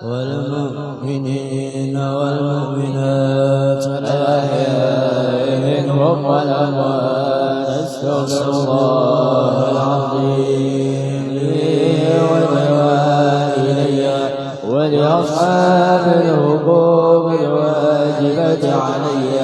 والمؤمنين والمؤمنات الأحياء منهم والأموات أستغفر الله العظيم لي ولوالدي ولأصحاب الحقوق الواجبة علي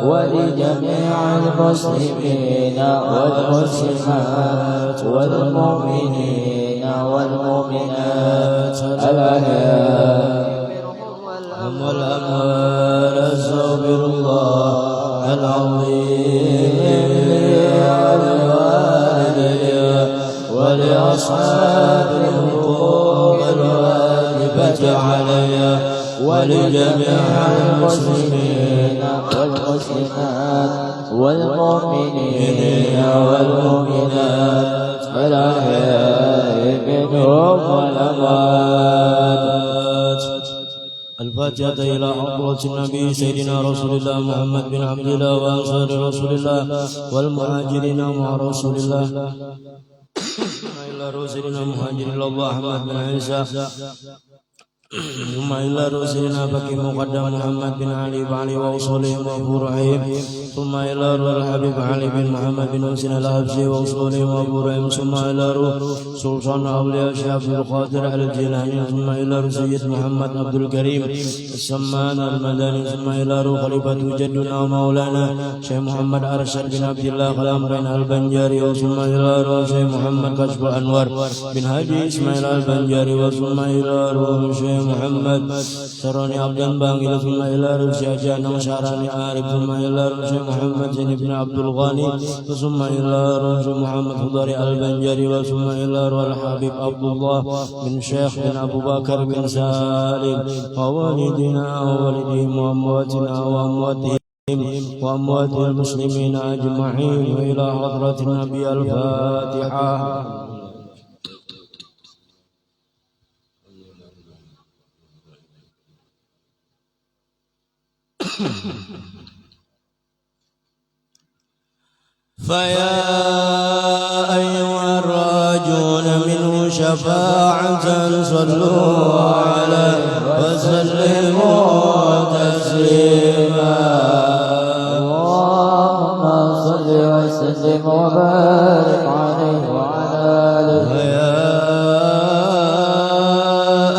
ولجميع المسلمين والمسلمات والمؤمنين والمؤمنات الأحياء منهم والأموات أستغفر الله العظيم ولوالدي ولأصحاب الحقوق الواجبة علي ولجميع المسلمين والمسلمات والمؤمنين والمؤمنات الأحياء منهم والأموات. الفاتحة إلى حضرة النبي سيدنا رسول الله محمد بن عبد الله وأنصار رسول الله والمهاجرين مع رسول الله إلى رسولنا مهاجر الله أحمد بن عيسى ثم إلى رسولنا بكي مقدم محمد بن علي وعلي وأصولهم وأبو رحيم ثم إلى روح الحبيب علي بن محمد بن حسين الحبشي وأصولهم وأبو رحيم ثم إلى روح سلطان أولياء الشيخ عبد القادر الجيلاني ثم إلى روح سيد محمد عبد الكريم السمان المدني ثم إلى روح خليفة جدنا ومولانا شيخ محمد أرشد بن عبد الله خلام بن البنجاري ثم إلى روح شيخ محمد كشف أنور بن هادي إسماعيل البنجاري وثم إلى روح شيخ محمد سراني عبدان بانغيل ثم إلى رشي أجانا شعراني عارف ثم إلى رشي محمد زين بن عبد الغني ثم إلى رشي محمد خضري البنجري وثم إلى روح الحبيب عبد الله بن شيخ بن أبو بكر بن سالم ووالدنا ووالدهم وأمواتنا وأمواتهم وأموات المسلمين أجمعين وإلى حضرة النبي الفاتحة. فيا أيها الراجون منه شفاعة صلوا عليه وسلموا تسليما. اللهم صل وسلم وبارك عليه وعلى آله. فيا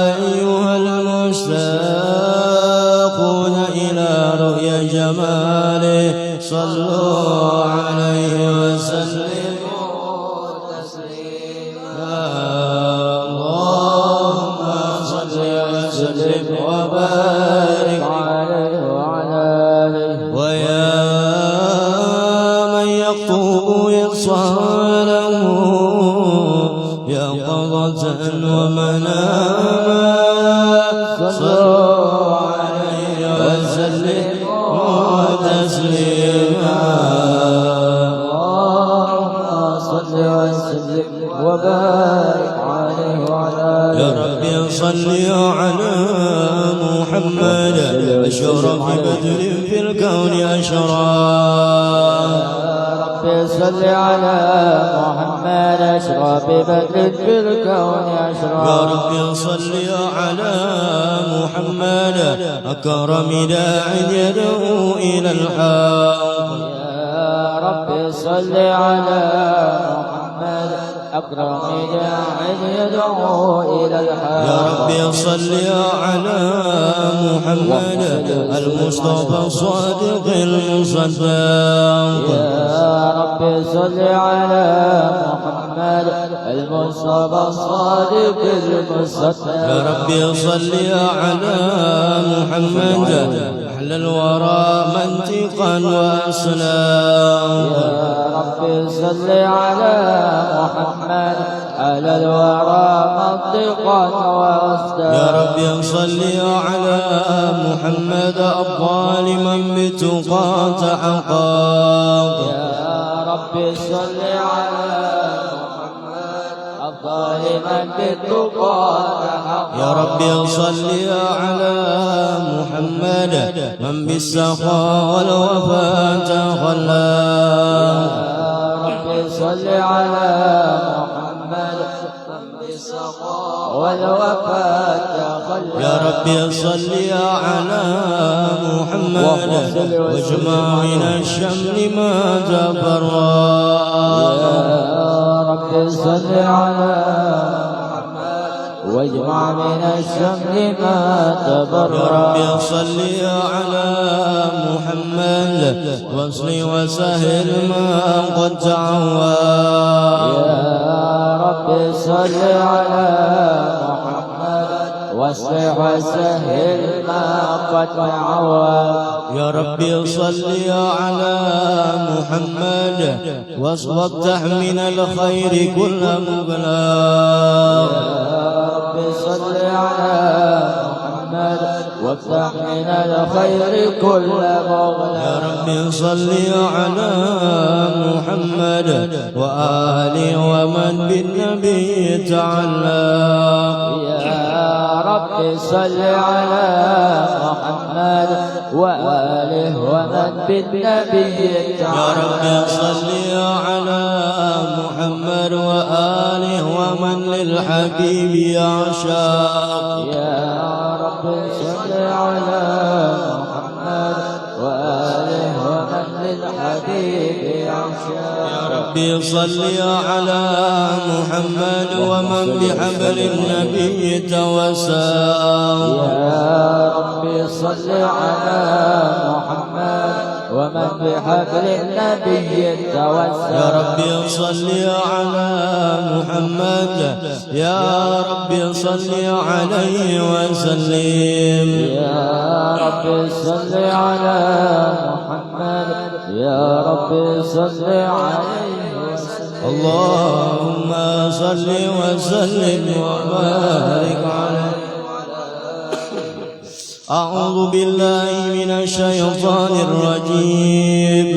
أيها المشتاقون إلى رؤيا جماله صلوا عليه وسلموا تسليما. اللهم صل وسلم وبارك عليه وعلى آله. ويا من يخطب إرساله يقظة ومناما صلوا عليه وسلموا تسليما. وبارك عليه وعلى آله. يا ربي صل على محمد أشرف بدر في الكون أشرف. يا ربي صل على محمد أشرف بدر في الكون أشرف. يا ربي صل على محمد أكرم داع يدعو إلى الحق. يا ربي صل على محمد أكرم داع يدعو إلى الحق. يا ربي صل على محمد المصطفى الصادق المصدق. يا ربي صل على محمد المصطفى الصادق المصدق. يا ربي صل على محمد أحلى الورى منطقا وأسلام. يا ربي صل على محمد على الورى منطقا وأسلام. يا ربي صل على محمد أفضل من بتقى تحقق. يا ربي صل على محمد أفضل من بتقى تحقق. يا ربي صل على محمد من بالسخاء والوفاء تخلق. يا ربي صل على محمد والوفاة يا ربي صل على محمد واجمع من الشمل ما تفرق يا ربي صل على واجمع من الشمل ما تبرأ يا ربي صل على محمد واصل وسهل ما قد تعوى يا ربي صل على محمد واصلح وسهل ما قد تعوى يا ربي صل على محمد وافتح من الخير كل مبلغ صل على محمد وافتح من الخير كل مغلق يا ربي صل على محمد وآله ومن بالنبي تعلق يا ربي صل على محمد وآله ومن بالنبي تعلق يا ربي صل على محمد وآله ومن للحبيب يعشق يا رب صل على محمد وآله ومن للحبيب يعشق يا ربي صل على محمد ومن بحبل النبي توسل يا ربي صل على محمد ومن بحبل النبي توسل يا ربي صل على محمد يا ربي صل عليه وسلم يا ربي صل على محمد يا ربي صل عليه وسلم اللهم صل وسلم وبارك عليه أعوذ بالله من الشيطان الرجيم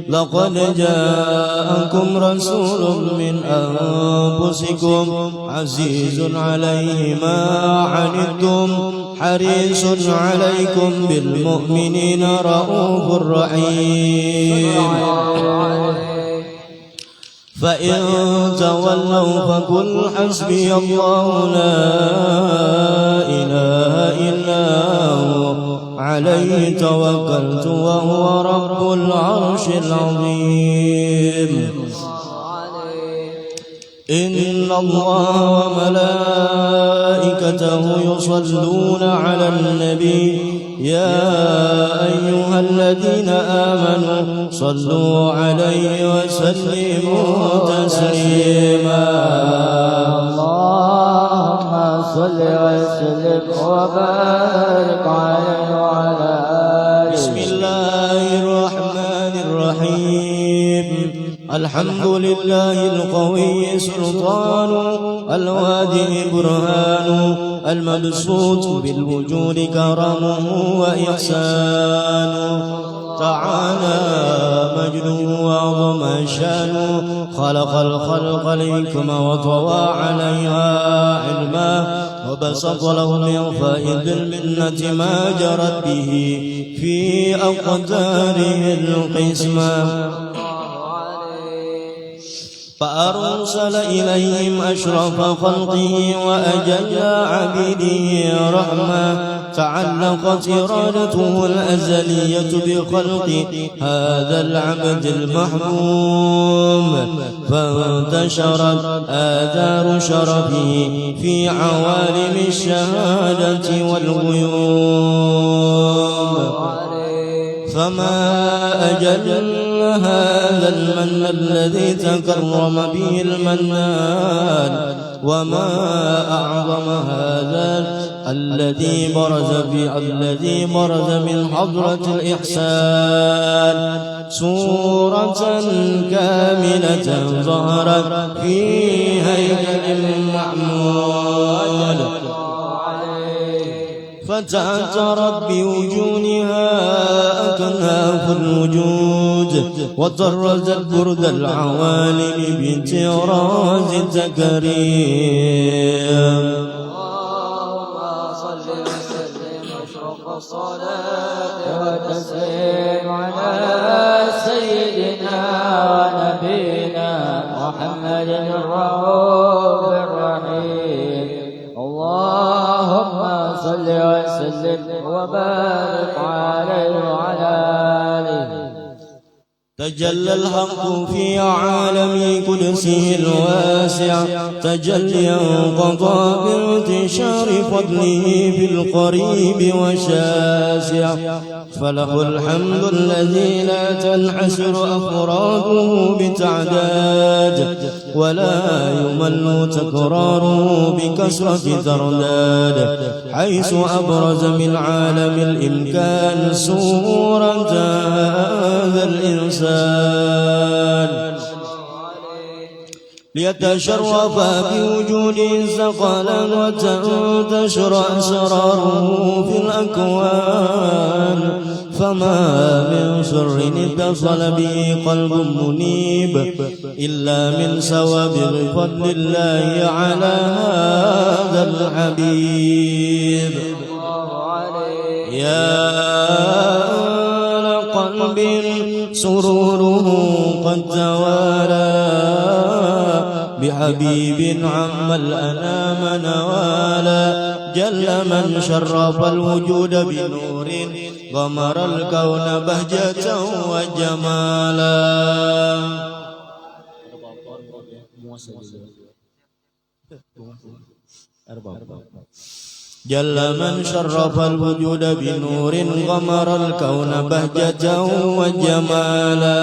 لقد جاءكم رسول من أنفسكم عزيز عليه ما عنتم حريص عليكم بالمؤمنين رؤوف رحيم فإن تولوا فقل حسبي الله لا إله إلا هو عليه توكلت وهو رب العرش العظيم إن الله وملائكته يصلون على النبي يا أيها الذين آمنوا صلوا عليه وسلموا تسليما اللهم صل وسلم وبارك عليه وعلى آله بسم الله الرحمن الرحيم الحمد لله القوي سلطان الوادي برهان المبسوط بالوجود كرمه وإحسانه تعالى مجده وعظم شانه خلق الخلق لحكمة وطوى عليها علما وبسط له من فائد المنة ما جرت به في أقداره القسمة فأرسل إليهم أشرف خلقه وأجل عبيده رحمة تعلقت إرادته الأزلية بخلق هذا العبد المحبوب فانتشرت آثار شرفه في عوالم الشهادة والغيوم فما أجل هذا المن الذي تكرم به المنان وما أعظم هذا الذي برز من حضرة الإحسان سورة كاملة ظهرت في هيكل معمول فتعترت بوجودها أكناف الوجود وطرزت برد العوالم بانتراز التكريم اللهم صل وسلم واشرف الصلاة وتسليم على سيدنا ونبينا محمد الرؤوف الرحيم اللهم صل وسلم وبارك عليه وعلى آله. تجلى الحق في عالم قدسه الواسع تجليا قضى بانتشار فضله في القريب والشاسع فله الحمد الذي لا تنحسر أفراده بتعداد ولا يمل تكراره بكثرة ترداد حيث أبرز من عالم الإمكان صورة هذا الإنسان ليتشرف بوجوده ثقلا وتنتشر أسراره في الأكوان فما من سر اتصل به قلب منيب إلا من سوابغ فضل الله على هذا الحبيب. يا قلب سروره قد توالى بحبيب عم الأنام نوالا جل من شرف الوجود بنور غمر الكون بهجة وجمالا. جل من شرف الوجود بنور غمر الكون بهجة وجمالا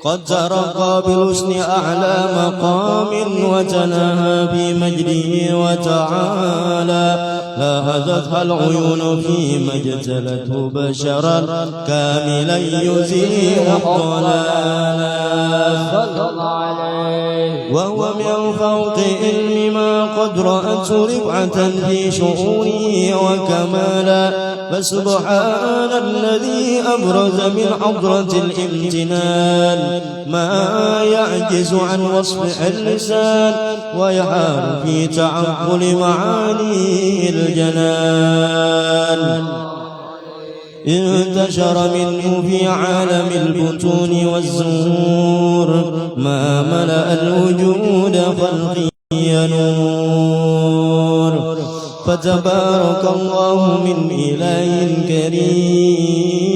قد ترقى بالحسن أعلى مقام وتناهى بمجده وتعالى لاهزتها العيون فيما اجتلته بشرا كاملا يزيل الضلالا وهو من فوق علم ما قد رأته رفعة في شؤونه وكمالا فسبحان الذي أبرز من حضرة الامتنان ما يعجز عن وصف اللسان ويحار في تعقل معاني الجنان انتشر منه في عالم البطون والزور ما ملأ الوجود خلقي نور فتبارك الله من إله كريم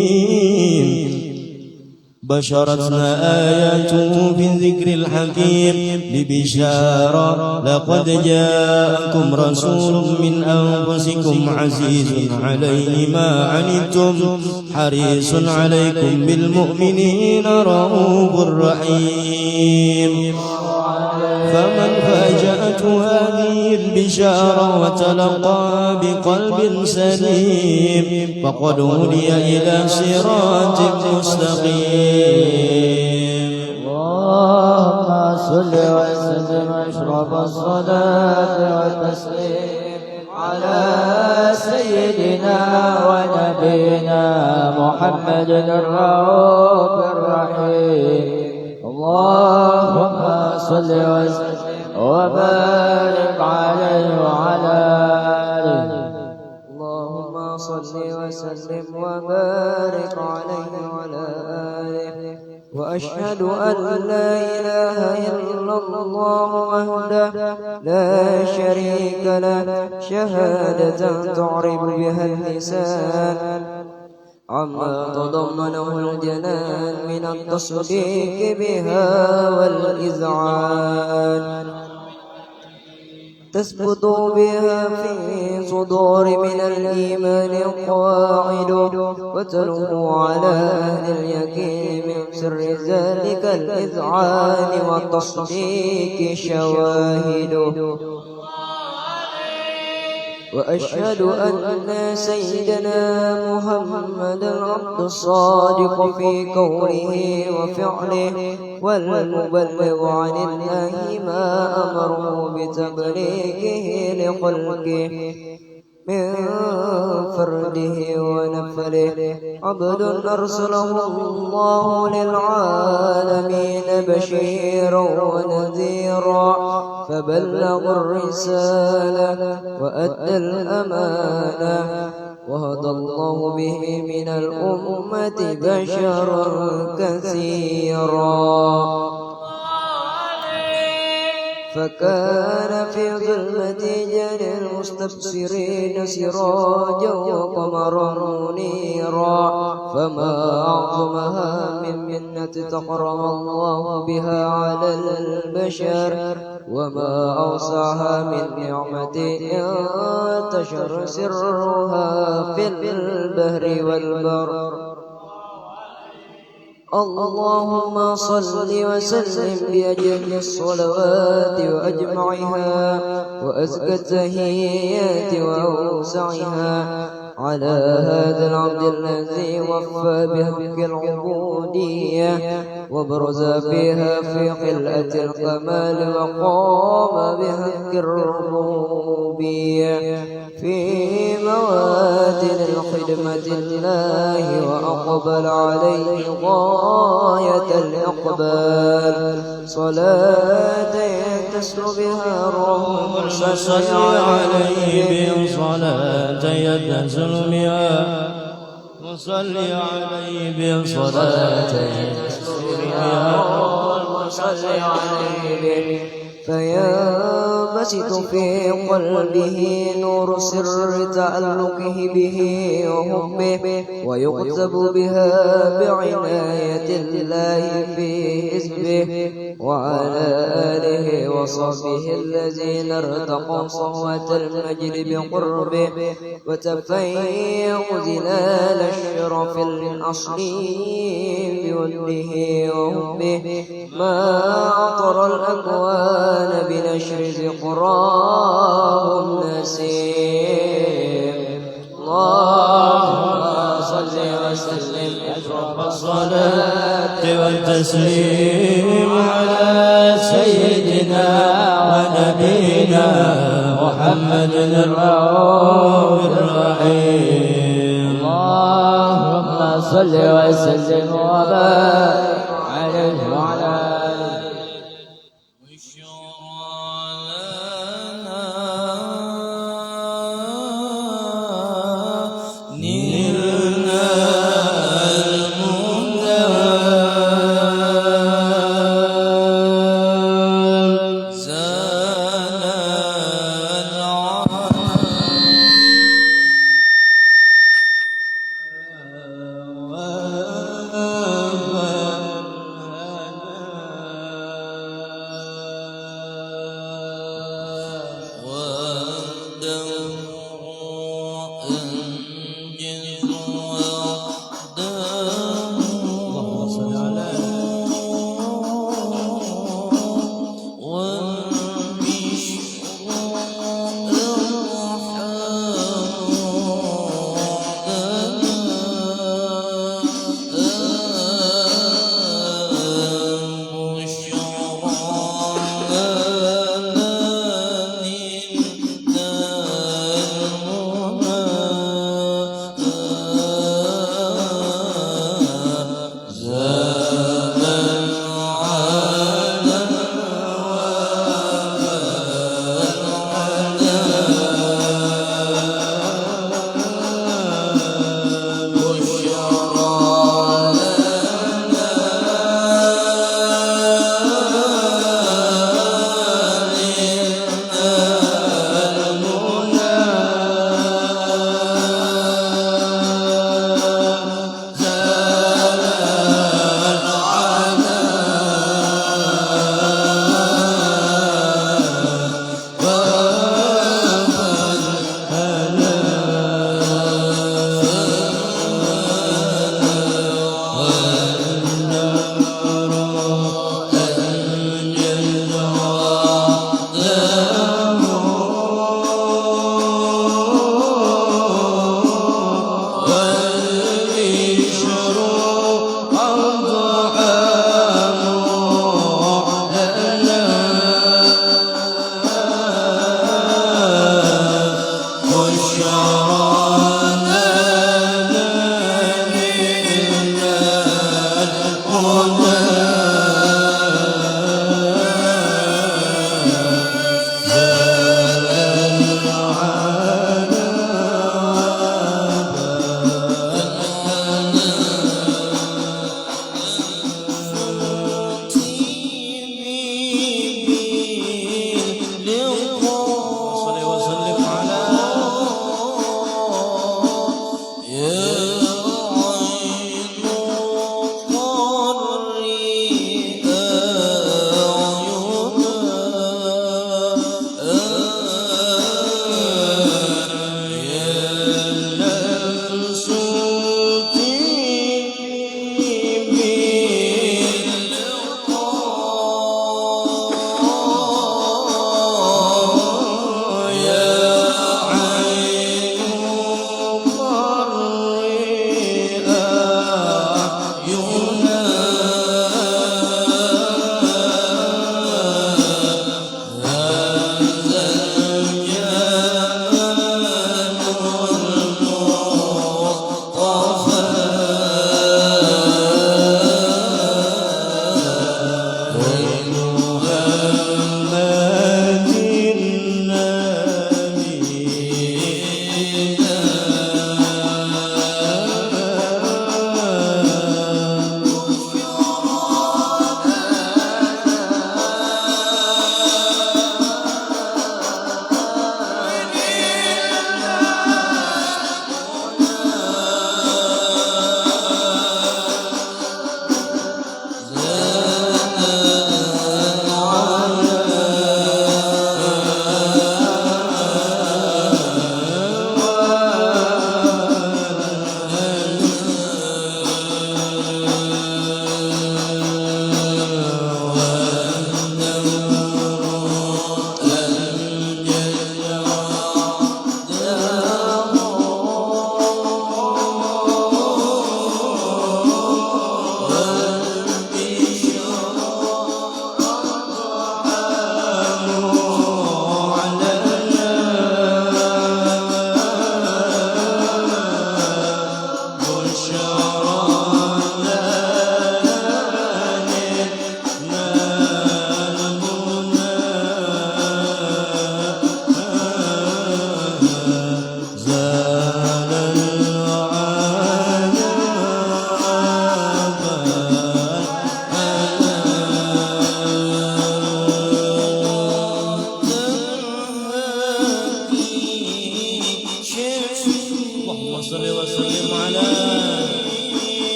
بشرتنا آياته في الذكر الحكيم ببشارة لقد جاءكم رسول من أنفسكم عزيز عليه ما عنتم حريص عليكم بالمؤمنين رؤوف رحيم. فمن فاجأته هذه البشارة وتلقى بقلب سليم فقد هدي إلى صراط مستقيم. اللهم صل وسلم أشرف الصلاة والتسليم على سيدنا ونبينا محمد الرؤوف الرحيم. اللهم صل وسلم وبارك عليه وعلى آله. اللهم صل وسلم وبارك عليه وعلى آله. وأشهد أن لا إله إلا الله وحده لا شريك له شهادة تعرب بها اللسان عما تضمنه الجنان من التصديق بها والإذعان تثبت بها في صدور من الإيمان القواعد وتلوح على أهل اليقين من سر ذلك الإذعان والتصديق شواهد. وأشهد أن سيدنا محمد العبد الصادق في قوله وفعله والمبلغ عن الله ما أمره بتبليغه لخلقه من فرده ونفله عبد أرسله الله للعالمين بشيرا ونذيرا فبلغ الرسالة وأدى الأمانة وهدى الله به من الأمة بشرا كثيرا فكان في ظلمة جل المستبصرين سراجا وقمرا منيرا فما أعظمها من منة تكرم الله بها على البشر وما أوسعها من نعمة انتشر سرها في البحر والبر اللهم صل وسلم بأجل الصلوات وأجمعها وأزكى التحيات وأوسعها على هذا العبد الذي وفى بحق العبودية وبرز بها في خلة الكمال وقام بحق الربوبية في مواتن الخدمة الله وأقبل عليه غاية الإقبال صلاة تسر بها الروح صل عليه بصلاة يتسل بها وصل عليه بصلاة يتسل بها وصل عليه فينبسط في قلبه نور سر تعلقه به وحبه ويكتب بها بعناية الله في حزبه وعلى آله وصحبه الذين ارتقوا صهوة المجد بقربه وتفيأوا ظلال الشرف الأصلي بوده وحبه ما عطر الأكوان بنشر ذكراه النسيم اللهم صل وسلم أشرف الصلاة والتسليم على سيدنا ونبينا محمد الرؤوف الرحيم اللهم صل وسلم وبارك عليه وعلى آله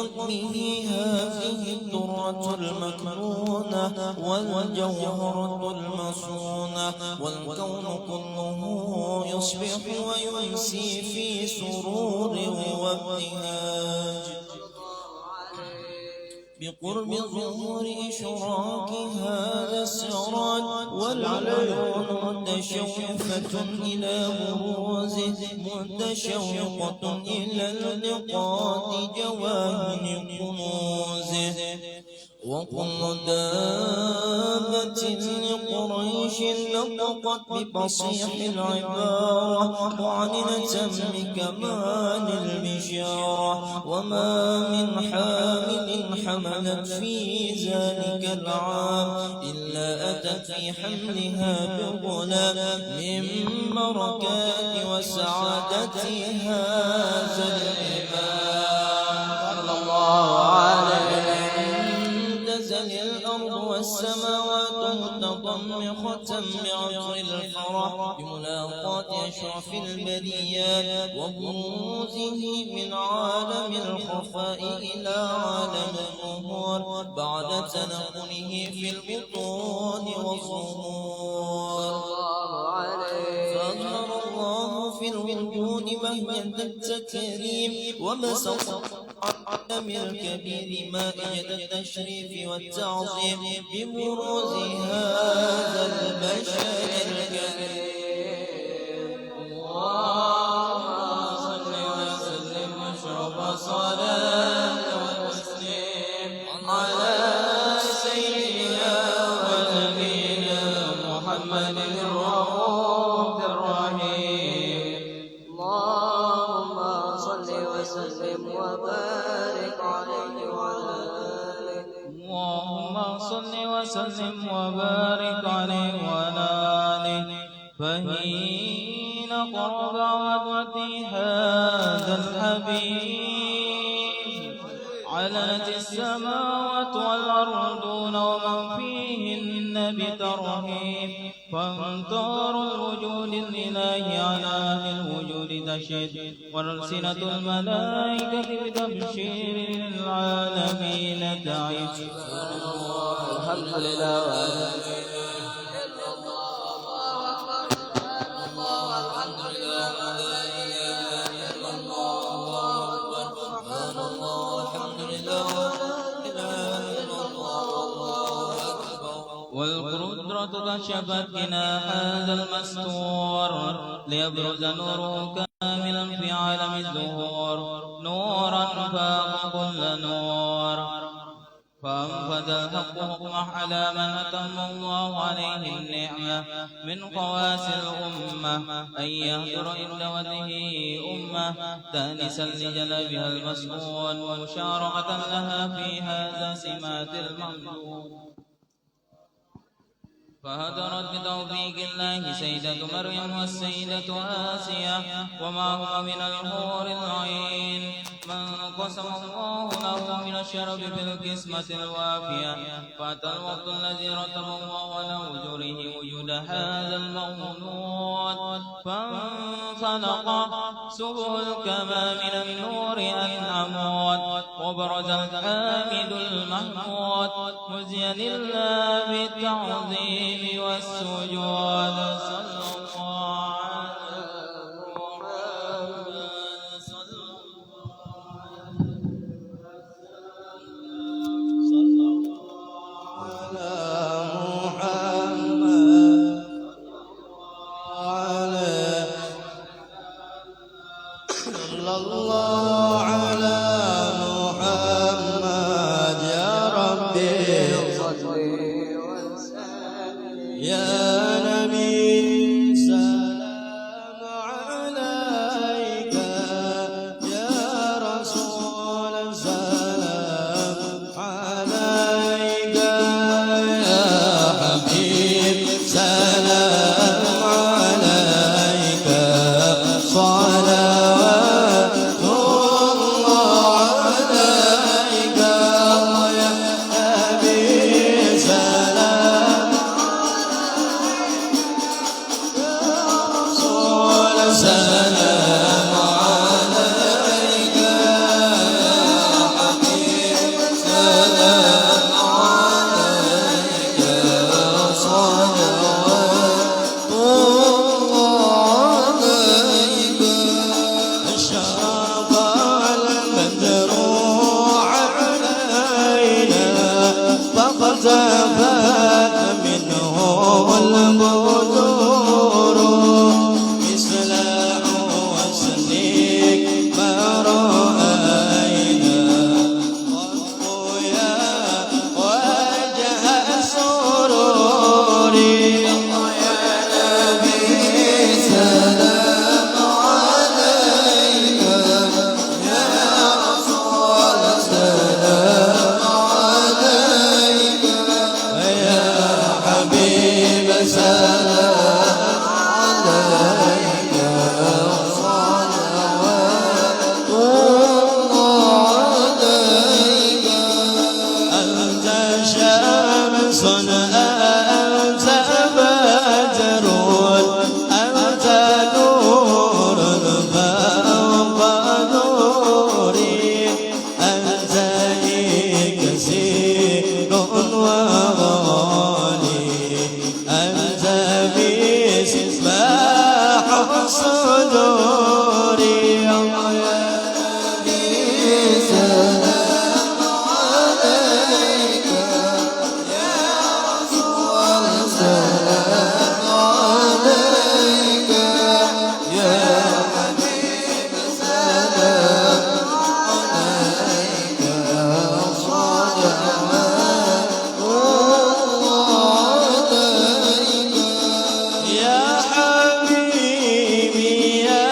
بقطمه هذه الدرة المكنونة والجوهرة المصونة، والكون كله يصبح ويمسي في سرور وابتهاج بقرب ظهور إشراك هذا السراج، والعيون متشوفة إلى بروزه، متشوقة إلى التقاط جواهر كنوزه. وكل دابة لقريش نطقت بفصيح العبارة معلنة بكمال البشارة، وما من حامل حملت في ذلك العام إلا أتت في حملها بغلام من بركات وسعادة هذا الإمام صلى الله عليه. الأرض والسماوات متضمخة بعطر الفرح بملاقات أشرف البريات وبروزه من عالم الخفاء إلى عالم الظهور بعد تنقله في البطون والظهور. فأظهر الله في الوجود مهجة التكريم وبسط العالم الكبير مائدة التشريف والتعظيم ببروز هذا البشر الكريم. اللهم صل وسلم واشرف صلاة وتسليم على سيدنا ونبينا محمد الرؤوف الرحيم. اللهم صل وسلم وبارك عليه وعلى آله. اللهم صل وسلم وبارك عليه وعلى آله. فحين قرب وقت هذا الحبيب علنت السماوات والأرضون ومن فيهن بترهيب، فانتظر الوجود الإلهي على أهل الوجود تشهد، وألسنة الملائكة بتبشير للعالمين تعيش. الحمد لله والقدرة كشفت جناح هذا المستور ليبرز نوره كاملا في عالم الظهور، نورا فاق كل نور. فأنفذ الحق حكمه على من أتم الله عليه النعمة من قواس الأمة أن يهدر عند وجهه أمة تانسا لجلبها المسؤول ومشاركة لها في هذا سمات الممدود. فهدرت بتوفيق الله سيدة مريم والسيدة آسيا ومعهما من الحور العين من قسم الله له من الشرف بالقسمة الوافية. فأتى الوقت الذي رتب الله على وجوره وجود هذا المولود، فانفلق سبه الكمال من النور العمود، وبرز الحامد المحمود مزيا لله بالتعظيم والسجود. صلى الله سلام عليك يا حبيب والصدور يا سلام عليك يا رسول سلام عليك يا حبيب سلام عليك صلوات الله عليك يا حبيبي يا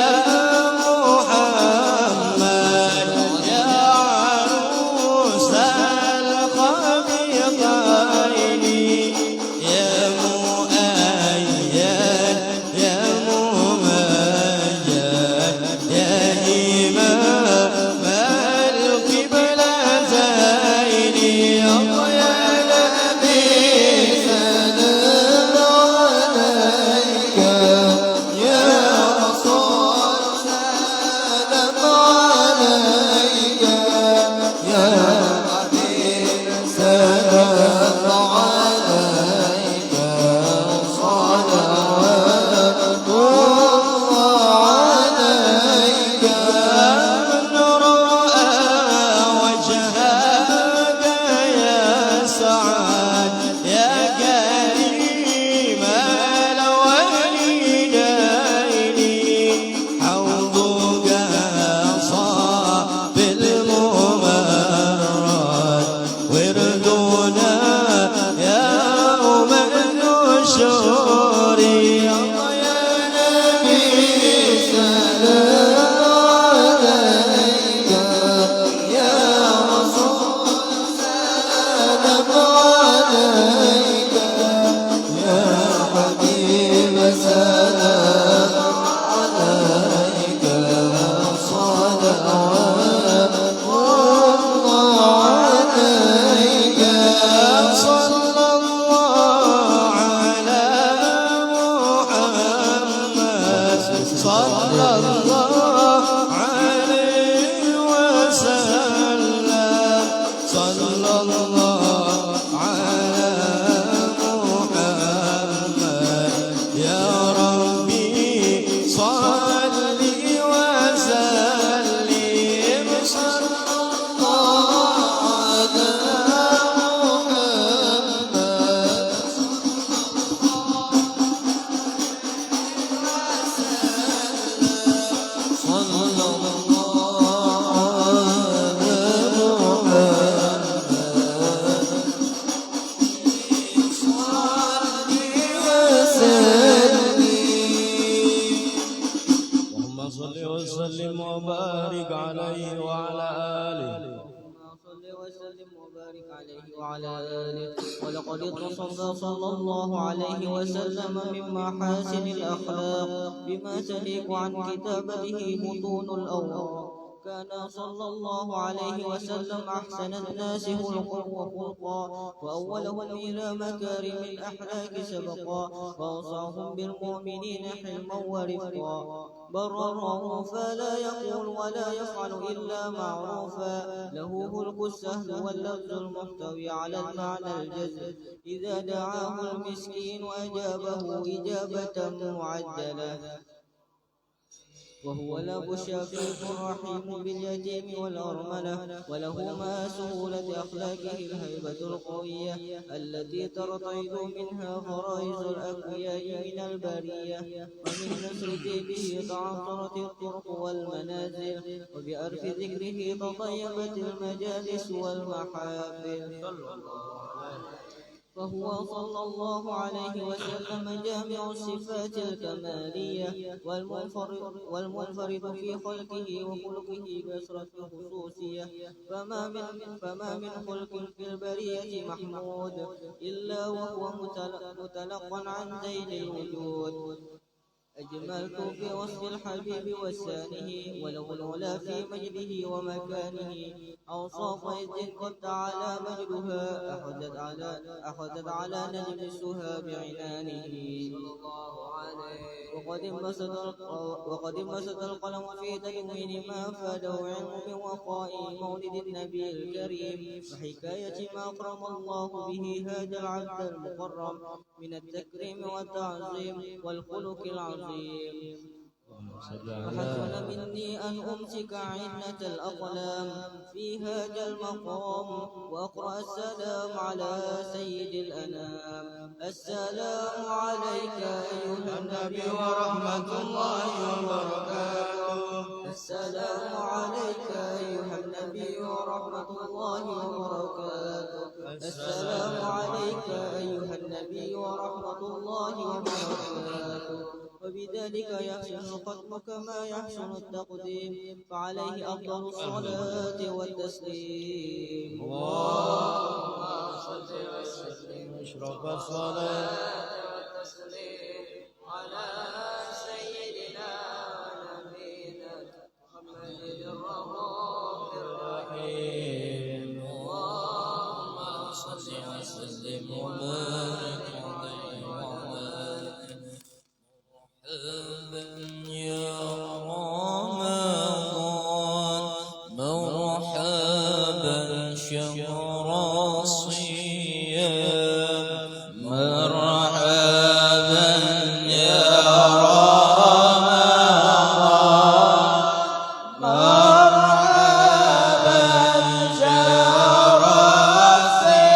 محمد يا عروس الخبيطين يا مؤيد يا ممجد يا إمام القبلتين يا نبي سلام عليك يا رسول سلام عليك يا حبيب سلام عليك صلوات الله عليك من رأى وجهك يا سعد يا كريم الوالدين حوضك صاب الممرد وردنا يوم النشور يا نبي سلام عليك يا رسول سلام عليك يا حبيب سلام عليك صلوات الله عليك صلى الله على محمد صلى الله عليه وسلم صلى الله على محمد يا ربي صل وسلم صلى الله على محمد صلى الله اللهم صل وسلم وبارك عليه وعلى آله صل وسلم وبارك عليه وعلى آله. ولقد اتصف صلى الله عليه وسلم من محاسن الأخلاق بما تليق عن كتابته بطون الأوراق. كان صلى الله عليه وسلم أحسن الناس خلقا وخلقا وأولهم إلى مكارم الأخلاق سبقا وأوصاهم بالمؤمنين حلما ورفقا برا رؤوفا لا يقول ولا يفعل إلا معروفا له خلق السهل واللفظ المحتوي على المعنى الجزل إذا دعاه المسكين أجابه إجابة معجلة وهو الأب الشفيق الرحيم باليتيم والأرملة وله مع سهولة أخلاقه الهيبة القوية التي ترتعد منها فرائز الأقوياء من البرية ومن نسر به تعطرت الطرق والمنازل وبأرف ذكره تطيبت المجالس والمحافل فهو صلى الله عليه وسلم جامع الصفات الكمالية والمنفرد في خلقه وخلقه بأسرة خصوصية فما من خلق في البرية محمود إلا وهو متلقا عن ذيل الوجود أجملت في وصف الحبيب وسانه وله العلا في مجده ومكانه أوصاف عز قد تعالى مجدها أخذت على نجم السها بعنانه وقد انبسط القلم في تدوين ما فاده علم من وقاء مولد النبي الكريم وحكاية ما أكرم الله به هذا العبد المكرم من التكريم والتعظيم والخلق العظيم فحسن مني أن أمسك عنة الأقلام في هذا المقام وأقرأ السلام على سيد الأنام. السلام عليك أيها النبي ورحمة الله وبركاته. السلام عليك أيها النبي ورحمة الله وبركاته. السلام عليك أيها النبي ورحمة الله وبركاته. وبذلك يحسن الختم كما يحسن التقديم، فعليه أفضل الصلاة والتسليم. اللهم صل وسلم اشرف الصلاة والتسليم على سيدنا ونبينا محمد الرؤوف الرحيم. اللهم صل وسلم وبارك عليه وعلى آله. يا رمضان مرحبا شهر الصيام، مرحبا يا رمضان مرحبا شهر الصيام.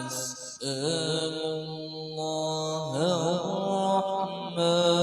نسأل الله الرحمن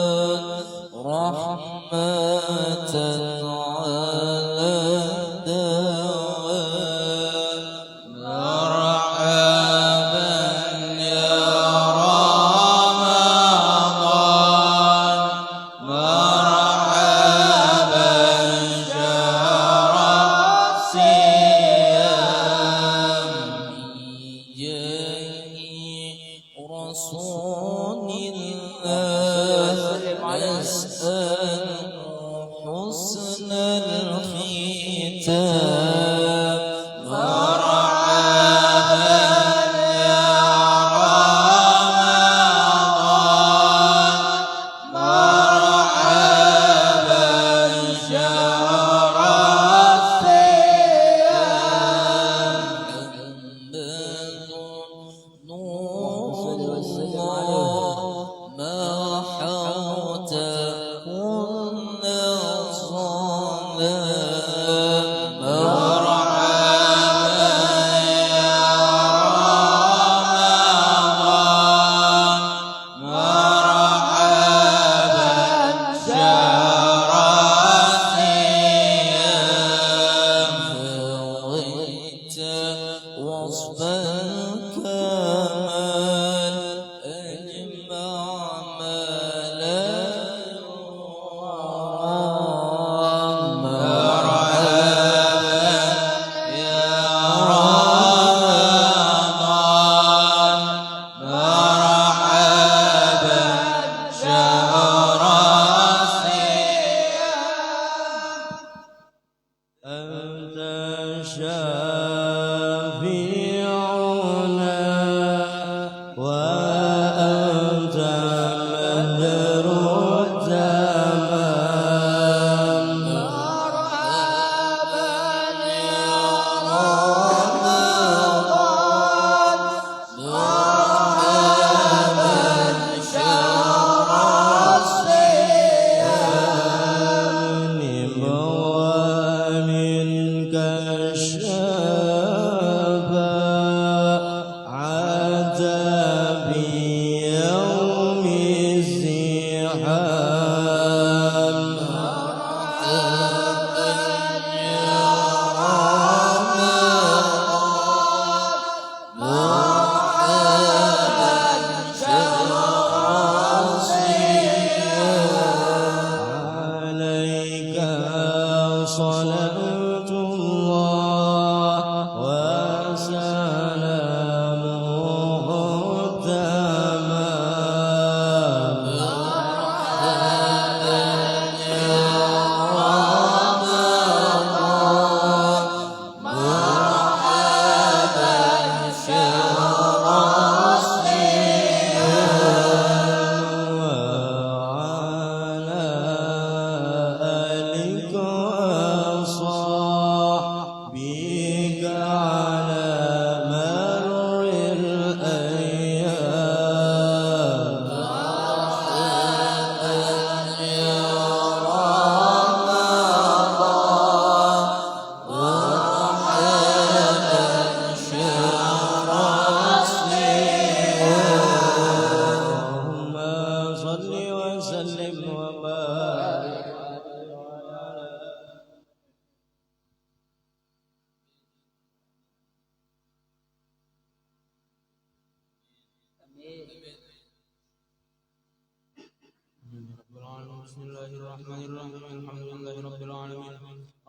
بسم الله الرحمن الرحيم الحمد لله رب العالمين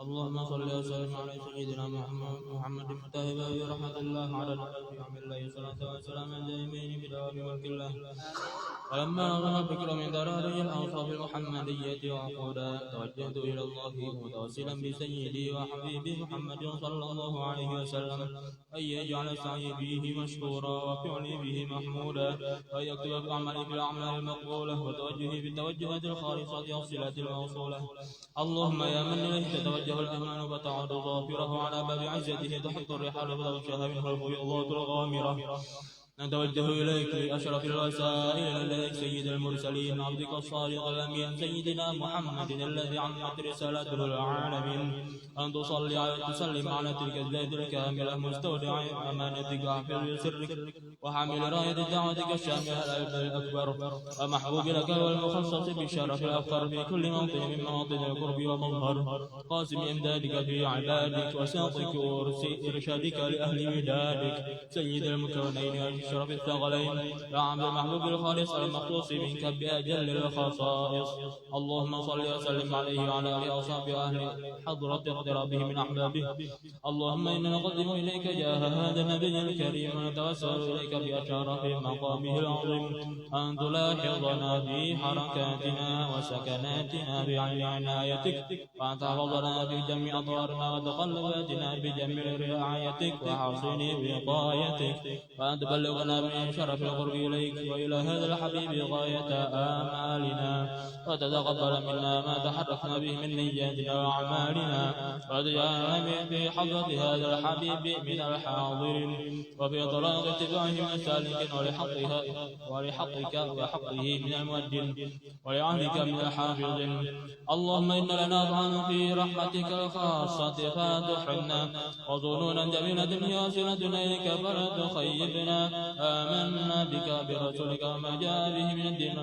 اللهم صل وسلم على سيدنا محمد مفتاح باب رحمة الله على نبي عبد الله صلاة وسلام دائمين بدوام ملك الله ولما نظم الفكر من دراري الأوصاف المحمدية وعقودا توجهت إلى الله متوسلا بسيدي وحبيبي محمد صلى الله عليه وسلم أن يجعل سعي به مشكورا وفعلي به محمودا وأن يكتب بعملي بالأعمال المقبولة وتوجهي بالتوجهات الخالصة والصلة الموصولة اللهم يا من إليه تتوجه الأمان فتعود ظافره على باب عزته تحط الرحال فتغشاها منه الفيضات الغامرة نتوجه إليك بأشرف الوسائل إليك سيد المرسلين عبدك الصادق الأمين سيدنا محمد الذي عمت رسالته العالمين أن تصلي وتسلم على تلك الذات الكاملة مستودع أمانتك وحفظ سرك وحامل راية دعوتك الشاملة الأكبر ومحبوب لك والمخصص بالشرف الأفخر في كل موطن من مواطن القرب ومظهر قاسم إمدادك في عبادك وساطك وإرشادك لأهل مدادك سيد المكونين الشرف الثقلين يا عبد المحبوب الخالص المخصوص منك بأجل الخصائص اللهم صل وسلم عليه وعلى آله وصحبه أهل حضرة اقترابه من أحبابه اللهم إنا نقدم إليك جاه هذا النبي الكريم ونتوسل إليك بأشرف مقامه العظيم أن تلاحظنا في حركاتنا وسكناتنا بعين عنايتك وأن تحفظنا في جميع أطوارنا وتقلباتنا بجميع رعايتك وحصين وقايتك وأن تبلغنا من شرف القرب إليك وإلى هذا الحبيب غاية آمالنا وتتقبل منا ما تحركنا به من نياتنا وأعمالنا وتجعلنا في حضرة هذا الحبيب من الحاضرين وفي طريق اتباعه من السالكين ولحقك وحقه من المؤدين ولعهدك من الحافظين اللهم إن لنا طعنا في رحمتك الخاصة فلا تحرمنا وظنونا جميلة يوصلتنا إليك فلا تخيبنا آمنا بك برسولك وما جاء به من الدين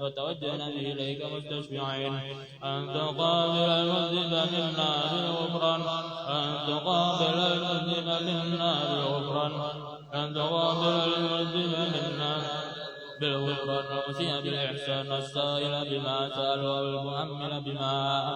وتوجهنا به إليك مستشفعين أن تقابل المذنب منا بالغفران أن تقابل المذنب منا بالغفران أن تقابل المذنب منا بالغفران والمسيء بالإحسان والسائل بما سأل والمؤمن بما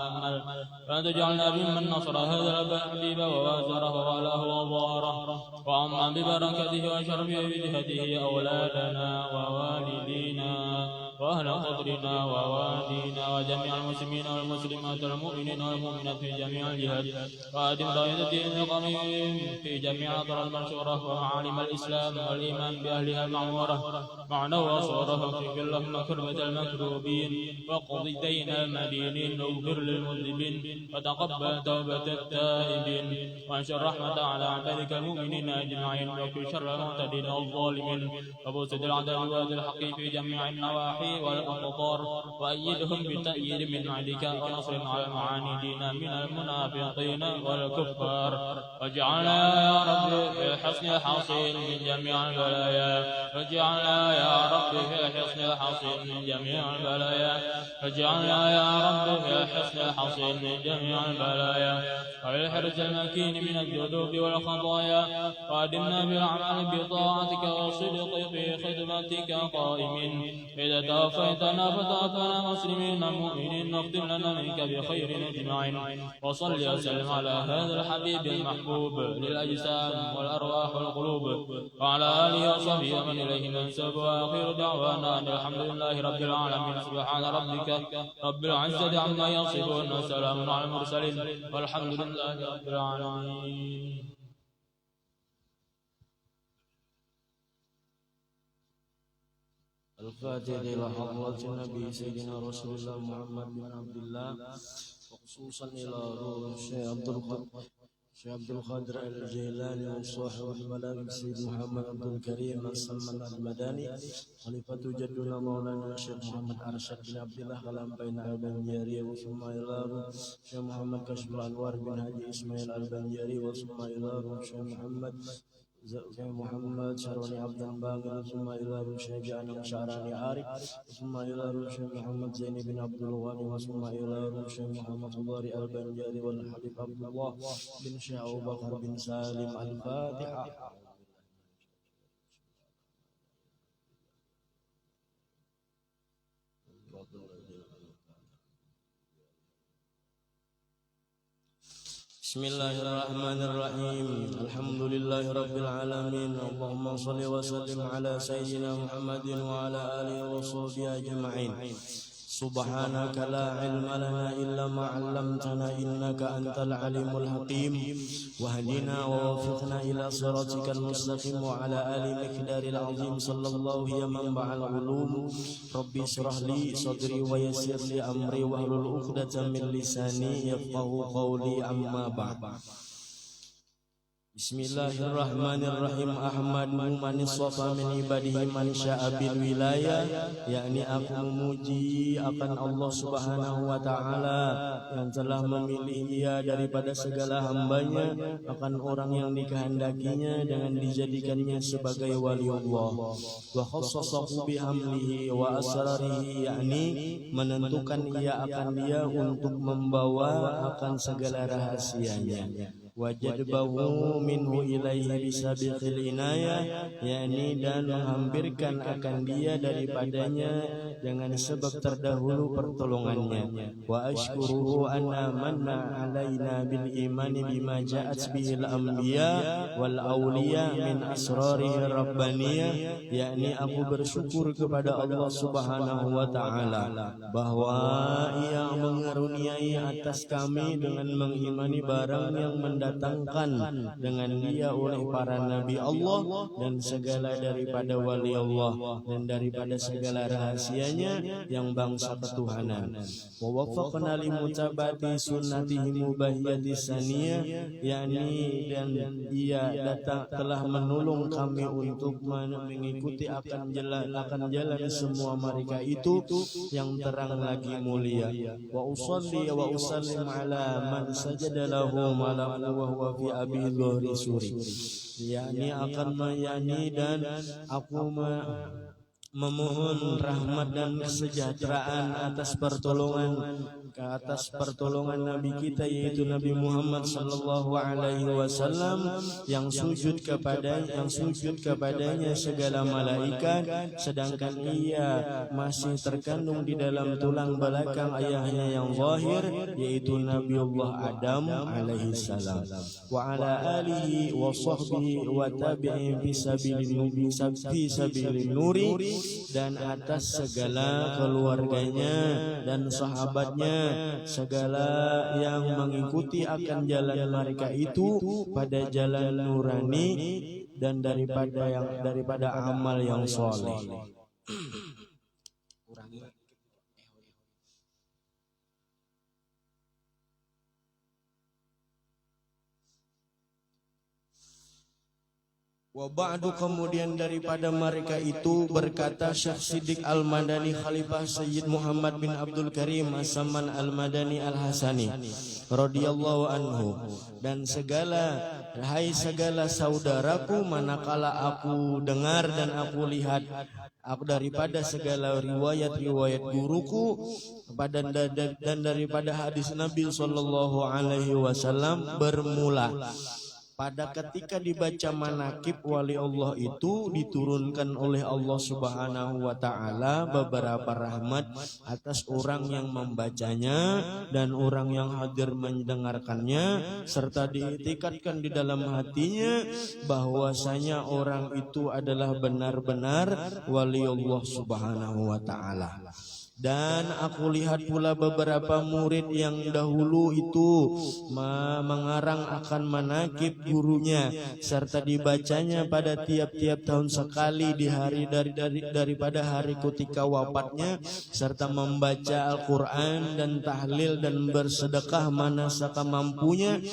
أمل فأن تجعلنا ممن نصر هذا الحبيب ووازره وله وضاره وعما ببركته وشرفه بجهته أولادنا ووالدينا وأهل قدرنا ووالدينا وجميع المسلمين والمسلمات والمؤمنين والمؤمنات في جميع الجهات وأدم راية الدين القويم في جميع أطراف المنشورة ومعالم الإسلام والإيمان بأهلها المعمورة معنى وصوره في اللهم كربة المكروبين وقضي دين المدينين واغفر للمذنبين وتقبل توبة التائبين وانشر رحمة على عبادك المؤمنين أجمعين وكل شر المعتدين والظالمين وبوسد العداوات الحق في جميع النواحي والأقطار وأيدهم بتأييد من عندك ونصر على المعاندين من المنافقين والكفار واجعلنا يا رب في الحصن الحصين من جميع البلايا واجعلنا يا رب في الحصن الحصين من جميع البلايا واجعلنا يا رب في الحصن الحصين من جميع البلايا والحرز المكين من الذنوب والخطايا وأدمنا بالأعمال بطاعتك والصدق في خدمتك قائمين إذا توفيتنا فتوفنا مسلمين مؤمنين واختم لنا منك بخير أجمعين وصل وسلم على هذا الحبيب المحبوب للأجسام والأرواح والقلوب وعلى آله وصحبه ومن إليه منسب وآخر دعوانا أن الحمد لله رب العالمين سبحان ربك رب العزة عما يصفون وسلام على المرسلين والحمد لله رب العالمين. الفاتحة إلى حضرة النبي سيدنا رسول الله محمد بن عبد الله وخصوصا إلى روح الشيخ عبد القادر الجيلاني وصاحب الملائكة سيد محمد عبد الكريم السلمان المدني خليفة جدنا مولانا الشيخ محمد أرشد بن عبد الله كلام بين البنجاري وثم إلى روح الشيخ محمد كشف الأنوار بن حاجي إسماعيل البنجاري وثم إلى روح الشيخ محمد شروني عبد الباقر ثم إلى رشيد جانا شعراني عارف ثم إلى رشيد محمد زين بن عبد الغني ثم إلى رشيد محمد ضاري البنجاري والحبيب عبد الله بن شيخ أبو بكر بن سالم الفاتحة. Bismillahirrahmanirrahim. Alhamdulillahirabbil alamin. Allahumma shalli wa sallim ala sayyidina Muhammadin wa ala alihi wa sahbihi ajma'in. Subhanaka la ilma lana illa ma 'allamtana innaka antal alimul hakim. Wahdina wa wafiqna ila siratikal mustaqim wa ala ali miqdaril azim sallallahu ya manba'al ulum. Rabbi shrah li sadri wa yassir li amri wa hlul 'uqdatam min lisani yafqahu qawli amma ba'd. Bismillahirrahmanirrahim. Ahmadu man istafa min ibadihi man syaa bil wilayah, yakni aku memuji akan Allah Subhanahu wa taala yang telah memilih ia daripada segala hambanya akan orang yang dikehendakinya dengan dijadikannya sebagai wali Allah. Wa khassasahu bihamlihi wa asrarihi, yakni menentukan ia akan dia untuk membawa akan segala rahasianya. Wajadbahu minhu ilaihi bisabiqil inayah, yakni dan menghampirkan akan dia daripadanya dengan sebab terdahulu pertolongannya. Wa ashkuruhu anna manna alaina bil imani bima ja'at bihil anbiya wal awliya min asrarihi rabbaniyah, yakni aku bersyukur kepada Allah Subhanahu wa taala bahwa ia mengaruniai atas kami dengan mengimani barang yang mendatangkan dengan dia oleh para nabi Allah dan segala daripada wali Allah dan daripada segala rahasianya yang bangsa ketuhanan. Wa waffaqna li mutabati sunnatihi mubahiyati saniyah, yakni dan ia telah menolong kami untuk mengikuti akan jalan semua mereka itu yang terang lagi mulia. Wa usalli wa usallim ala man sajada lahu malaku wa huwa fi abi dhuhri suri, yakni akan menyani dan aku memohon rahmat dan kesejahteraan atas pertolongan Nabi kita, yaitu Nabi Muhammad sallallahu alaihi wasallam yang sujud kepadanya segala malaikat, sedangkan ia masih terkandung di dalam tulang belakang ayahnya yang zahir, yaitu Nabiullah Adam alaihi salam. Wa ala alihi wa sahbihi wa tabi'in fi sabilin nuri, dan atas segala keluarganya dan sahabatnya, segala yang mengikuti akan jalan mereka itu pada jalan nurani dan daripada amal yang soleh. Wa ba'du, kemudian daripada mereka itu berkata Syekh Siddiq Al-Madani Khalifah Sayyid Muhammad bin Abdul Karim As-Saman Al-Madani Al-Hasani radhiyallahu anhu, dan segala saudaraku, manakala aku dengar dan aku lihat daripada segala riwayat-riwayat guruku dan daripada hadis Nabi sallallahu alaihi wasallam bermula pada ketika dibaca manakib wali Allah itu diturunkan oleh Allah Subhanahu wa taala beberapa rahmat atas orang yang membacanya dan orang yang hadir mendengarkannya, serta diitikadkan di dalam hatinya bahwasanya orang itu adalah benar-benar wali Allah Subhanahu wa taala. Dan aku lihat pula beberapa murid yang dahulu itu mengarang akan manakib gurunya, serta dibacanya pada tiap-tiap tahun sekali di hari daripada hari ketika wafatnya, serta membaca Al-Quran dan tahlil dan bersedekah manasaka mampunya,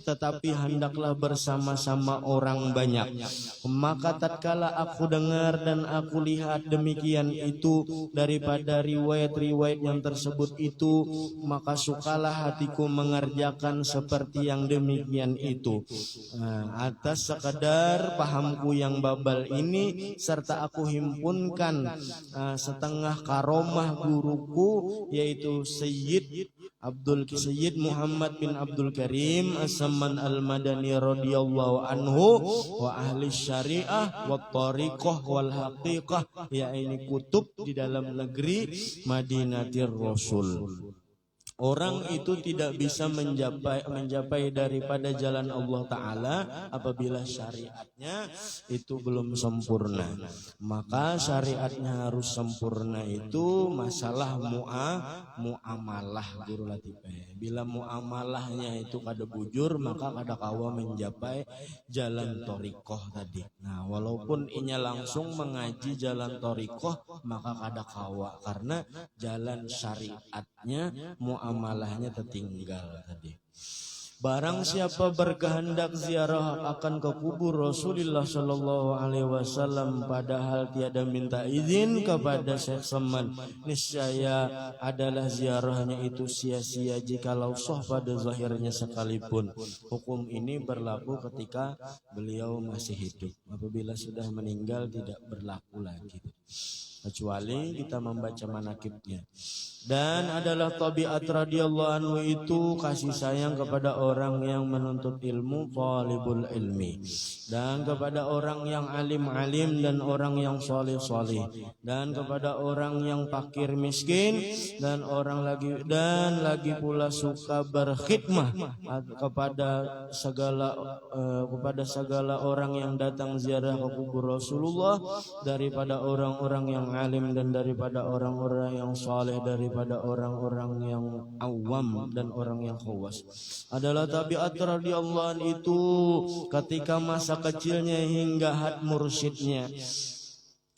tetapi hendaklah bersama-sama orang banyak. Maka tatkala aku dengar dan aku lihat demikian itu daripada riwayat-riwayat yang tersebut itu, maka sukalah hatiku mengerjakan seperti yang demikian itu. Atas sekadar pahamku yang babal ini, serta aku himpunkan setengah karomah guruku, yaitu Sayyid Muhammad bin Abdul Karim As-Saman Samman Al-Madani radhiyallahu anhu wa ahli syariah wa tariqah wal haqiqah, yakni kutub di dalam negeri Madinatir Rasul. Orang itu tidak bisa mencapai daripada jalan Allah Ta'ala apabila syariatnya itu belum sempurna. Maka syariatnya harus sempurna itu masalah muamalah guru latifah. Bila muamalahnya itu kada bujur, maka kada kawa mencapai jalan torikoh tadi. Nah, walaupun inya langsung mengaji jalan torikoh, maka kada kawa karena jalan syariatnya muamalahnya tertinggal tadi. Barang siapa berkehendak ziarah akan ke kubur Rasulullah Sallallahu Alaihi Wasallam padahal tiada minta izin kepada Syekh Saman, niscaya adalah ziarahnya itu sia-sia jikalau sah pada zahirnya sekalipun. Hukum ini berlaku ketika beliau masih hidup. Apabila sudah meninggal tidak berlaku lagi, kecuali kita membaca manakibnya. Dan adalah tabiat radhiyallahu anhu itu kasih sayang kepada orang yang menuntut ilmu, talibul ilmi, dan kepada orang yang alim-alim dan orang yang soleh-soleh, dan kepada orang yang fakir miskin, dan lagi pula suka berkhidmah kepada segala orang yang datang ziarah ke kubur Rasulullah, daripada orang-orang yang alim dan daripada orang-orang yang soleh, daripada orang-orang yang awam dan orang yang khawas. Adalah tabiat radhiyallahu anhu itu ketika masa kecilnya hingga had mursyidnya.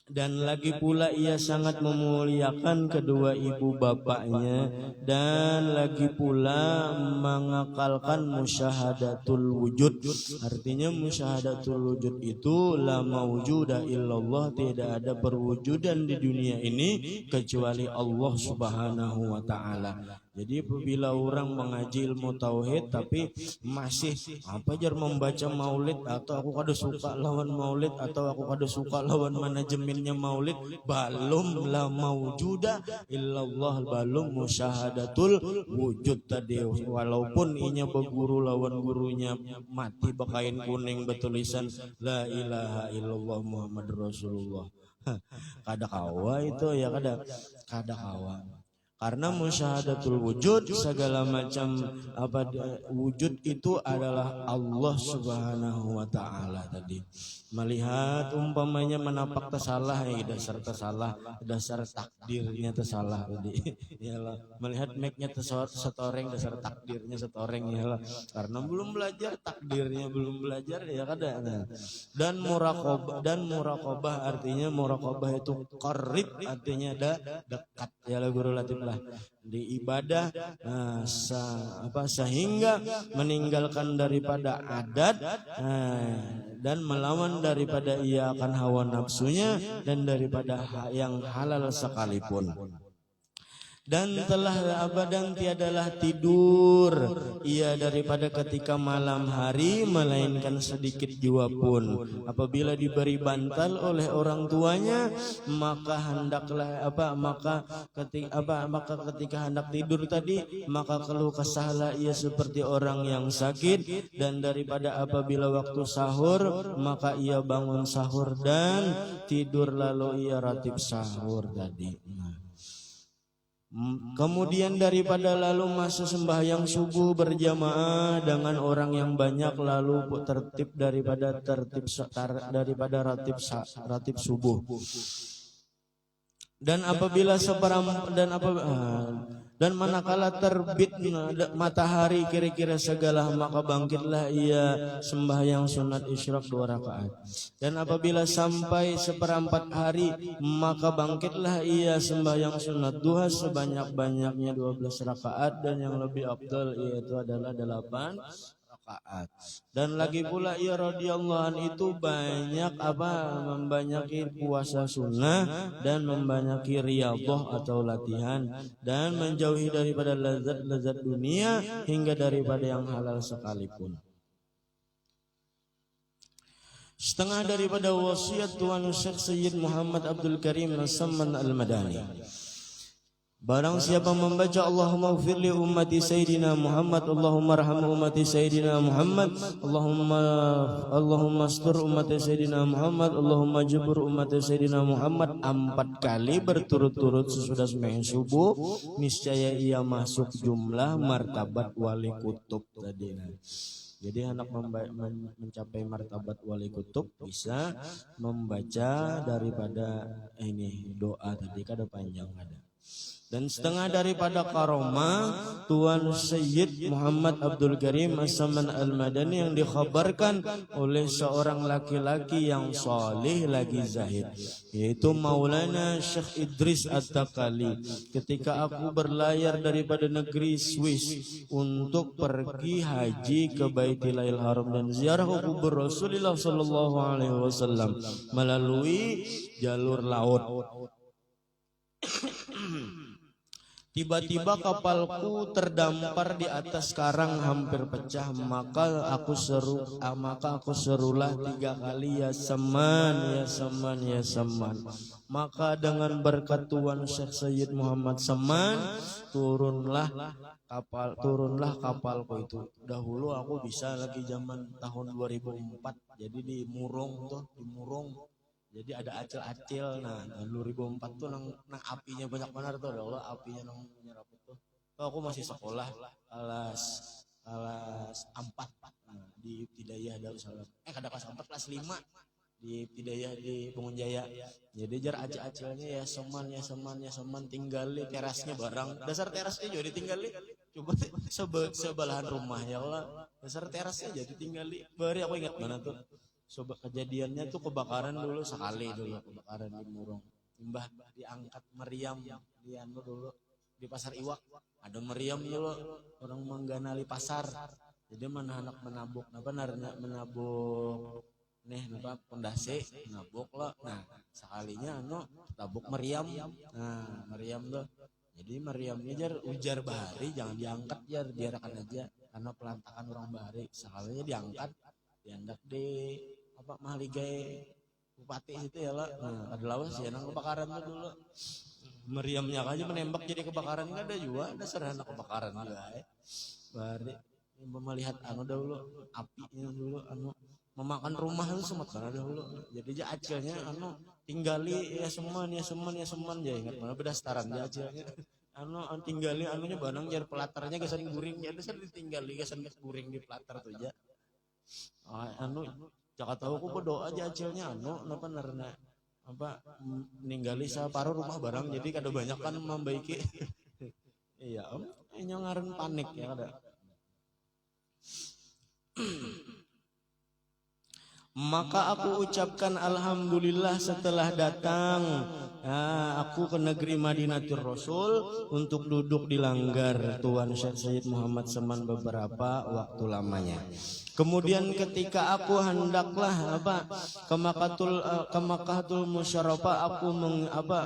Dan lagi pula ia sangat memuliakan kedua ibu bapaknya, dan lagi pula mengakalkan musyahadatul wujud. Artinya musyahadatul wujud itu la mawjuda illallah, tidak ada perwujudan di dunia ini kecuali Allah Subhanahu wa taala. Jadi apabila orang mengaji ilmu tauhid tapi masih jar membaca maulid, atau aku kada suka lawan maulid, atau aku kada suka lawan manajemennya maulid, balum la maujuda illallah, balum musyahadatul wujud tadi. Walaupun inya berguru lawan gurunya mati bakain kuning bertulisan la ilaha illallah Muhammadur Rasulullah, kada kawa itu ya, kada kawa. Karena musyahadatul wujud, segala macam wujud itu adalah Allah Subhanahu wa taala tadi. Melihat umpamanya menapak tersalah, dasar tersalah, dasar takdirnya tersalah tadi. Yalah, melihat make-nya setoreng, dasar takdirnya setoreng, yalah. Karena belum belajar, takdirnya belum belajar, ya kada. Nah. Dan muraqabah artinya muraqabah itu qarib, artinya dekat. Yalah guru latif lah. Di ibadah sehingga meninggalkan daripada adat dan melawan daripada ia akan hawa nafsunya dan daripada yang halal sekalipun. Dan telah abadan tiadalah tidur ia daripada ketika malam hari, melainkan sedikit jua pun. Apabila diberi bantal oleh orang tuanya, maka ketika hendak tidur tadi, maka keluh kesahlah ia seperti orang yang sakit. Dan daripada apabila waktu sahur, maka ia bangun sahur dan tidur lalu ia ratib sahur tadi. Kemudian daripada lalu masa sembahyang subuh berjamaah dengan orang yang banyak, lalu tertib daripada ratib subuh. Dan apabila dan manakala terbit matahari kira-kira segala, maka bangkitlah ia sembahyang sunat isyraq 2 rakaat. Dan apabila sampai seperempat hari, maka bangkitlah ia sembahyang sunat duha sebanyak-banyaknya 12 rakaat, dan yang lebih afdal yaitu adalah 8 rakaat. Dan lagi pula ia radhiyallahu anhu itu membanyaki puasa sunnah dan membanyaki riyadhah atau latihan, dan menjauhi daripada lezat-lezat dunia hingga daripada yang halal sekalipun. Setengah daripada wasiat Tuan Syekh Sayyid Muhammad Abdul Karim Samman Al-Madani. Barang siapa membaca Allahumma ighfir li ummati Sayyidina Muhammad, Allahumma arham ummati Sayyidina Muhammad, Allahumma astur ummati Sayyidina Muhammad, Allahumma jabur ummati Sayyidina Muhammad 4 kali berturut-turut sesudah sembahyang subuh, niscaya ia masuk jumlah martabat wali kutub tadi. Jadi anak mencapai martabat wali kutub bisa membaca daripada ini doa tadi, kada panjang ada. Dan setengah daripada karomah Tuan Sayyid Muhammad Abdul Karim As-Saman Al-Madani yang dikhabarkan oleh seorang laki-laki yang saleh lagi zahid, yaitu Maulana Syekh Idris At-Takali. Ketika aku berlayar daripada negeri Swiss untuk pergi haji ke Baitillahil Haram dan ziarah kubur Rasulullah sallallahu alaihi wasallam melalui jalur laut, tiba-tiba kapalku terdampar di atas karang hampir pecah. Maka aku serulah 3 kali, ya Saman, ya Saman, ya Saman. Maka dengan berkat Tuan Syekh Sayyid Muhammad Saman turunlah kapalku itu. Dahulu aku bisa lagi zaman tahun 2004, jadi di Murung tuh, di Murung. Jadi ada acil-acil, nah 2004 tuh nang apinya banyak benar tuh, Allah apinya nang nyerap itu. Tuh aku masih sekolah kelas 4 nah, di Ibtidaiyah Darussalam. Kada kelas 4, kelas 5 di Ibtidaiyah di Bangunjaya. Jadi jar acil-acilnya ya seman tinggali terasnya barang. Dasar terasnya juga ditinggali. Coba sebelahan rumah ya Allah. Dasar terasnya jadi tinggali. Bari aku ingat mana tuh. Coba kejadiannya tuh kebakaran dulu sekali dulu, kebakaran di Murung. Mbah diangkat meriam di anu dulu di Pasar Iwak. Ada meriam dulu orang mengganali pasar. Jadi mana anak menabuk menabuk pondasi menabuk lah. Nah, sekalinya anu tabuk meriam. Nah, meriam tuh. Jadi meriamnya ujar bahari jangan diangkat biarkan aja karena pelantakan orang bahari. Sekalinya diangkat di mahligai bupati itu ya lah. Nah, ada lawas ya nang kebakaran tuh dulu. Meriamnya aja menembak jadi kebakaran, nggak ada juga, ada serana kebakaran juga ya. Bari melihat anu dahulu apinya dulu anu memakan rumah itu semut karena dahulu. Jadi aja acilnya anu tinggali ya seman ya ingat mana bedastaran ya acilnya. Anu tinggali anunya banang jar pelatarnya gesan guring ya dasar ditinggali gesan guring di pelatar tuh aja. Anu jaka tahu aku berdoa aja acilnya ninggali separuh rumah barang jadi kada banyak kan membaiki. Iya ini ngaran panik ya kada. Maka aku ucapkan alhamdulillah setelah datang aku ke negeri Madinatul Rasul untuk duduk di langgar Tuan Syekh Sayyid Muhammad Saman beberapa waktu lamanya. Kemudian ketika aku hendaklah ke Makkatul Musyarrafah, aku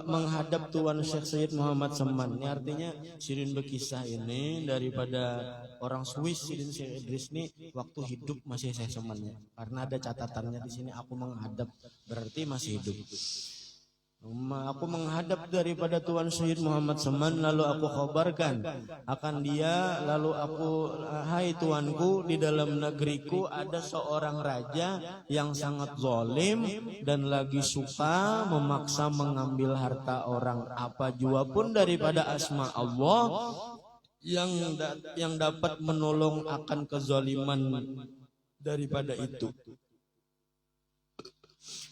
menghadap Tuan Syekh Sayyid Muhammad Saman. Ini artinya Sidin berkisah ini daripada orang Swiss. Sidin Syekh Idris ini waktu hidup masih saya Samannya. Karena ada catatannya di sini aku menghadap berarti masih hidup. Aku menghadap daripada Tuan Syekh Muhammad Saman, lalu aku khabarkan akan dia, lalu aku hai tuanku, di dalam negeriku ada seorang raja yang sangat zalim dan lagi suka memaksa mengambil harta orang. Apa jua pun daripada asma Allah yang dapat menolong akan kezaliman daripada itu.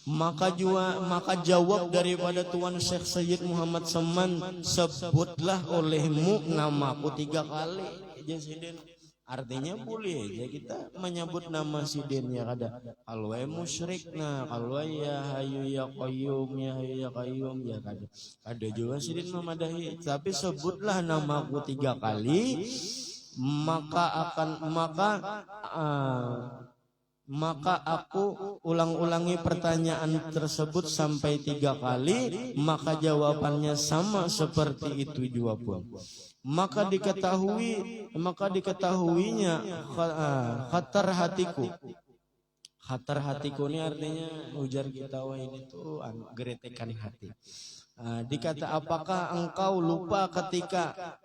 Maka jawab daripada Tuan Syekh Sayyid Muhammad Saman, sebutlah olehmu namaku 3 kali aja Sidin. Artinya boleh aja kita menyebut nama Sidin ya kada. Kalau musyrik nah kalau ya hayu ya qayyum ya kada. Ada juga Sidin memadahi, tapi sebutlah namaku 3 kali maka aku ulang-ulangi pertanyaan tersebut sampai 3 kali, maka jawabannya sama seperti itu juga pun. Maka diketahuinya khatar hatiku. Khatar hatiku ini artinya ujar kita wah ini tuh geretekan hati. Dikata apakah engkau lupa ketika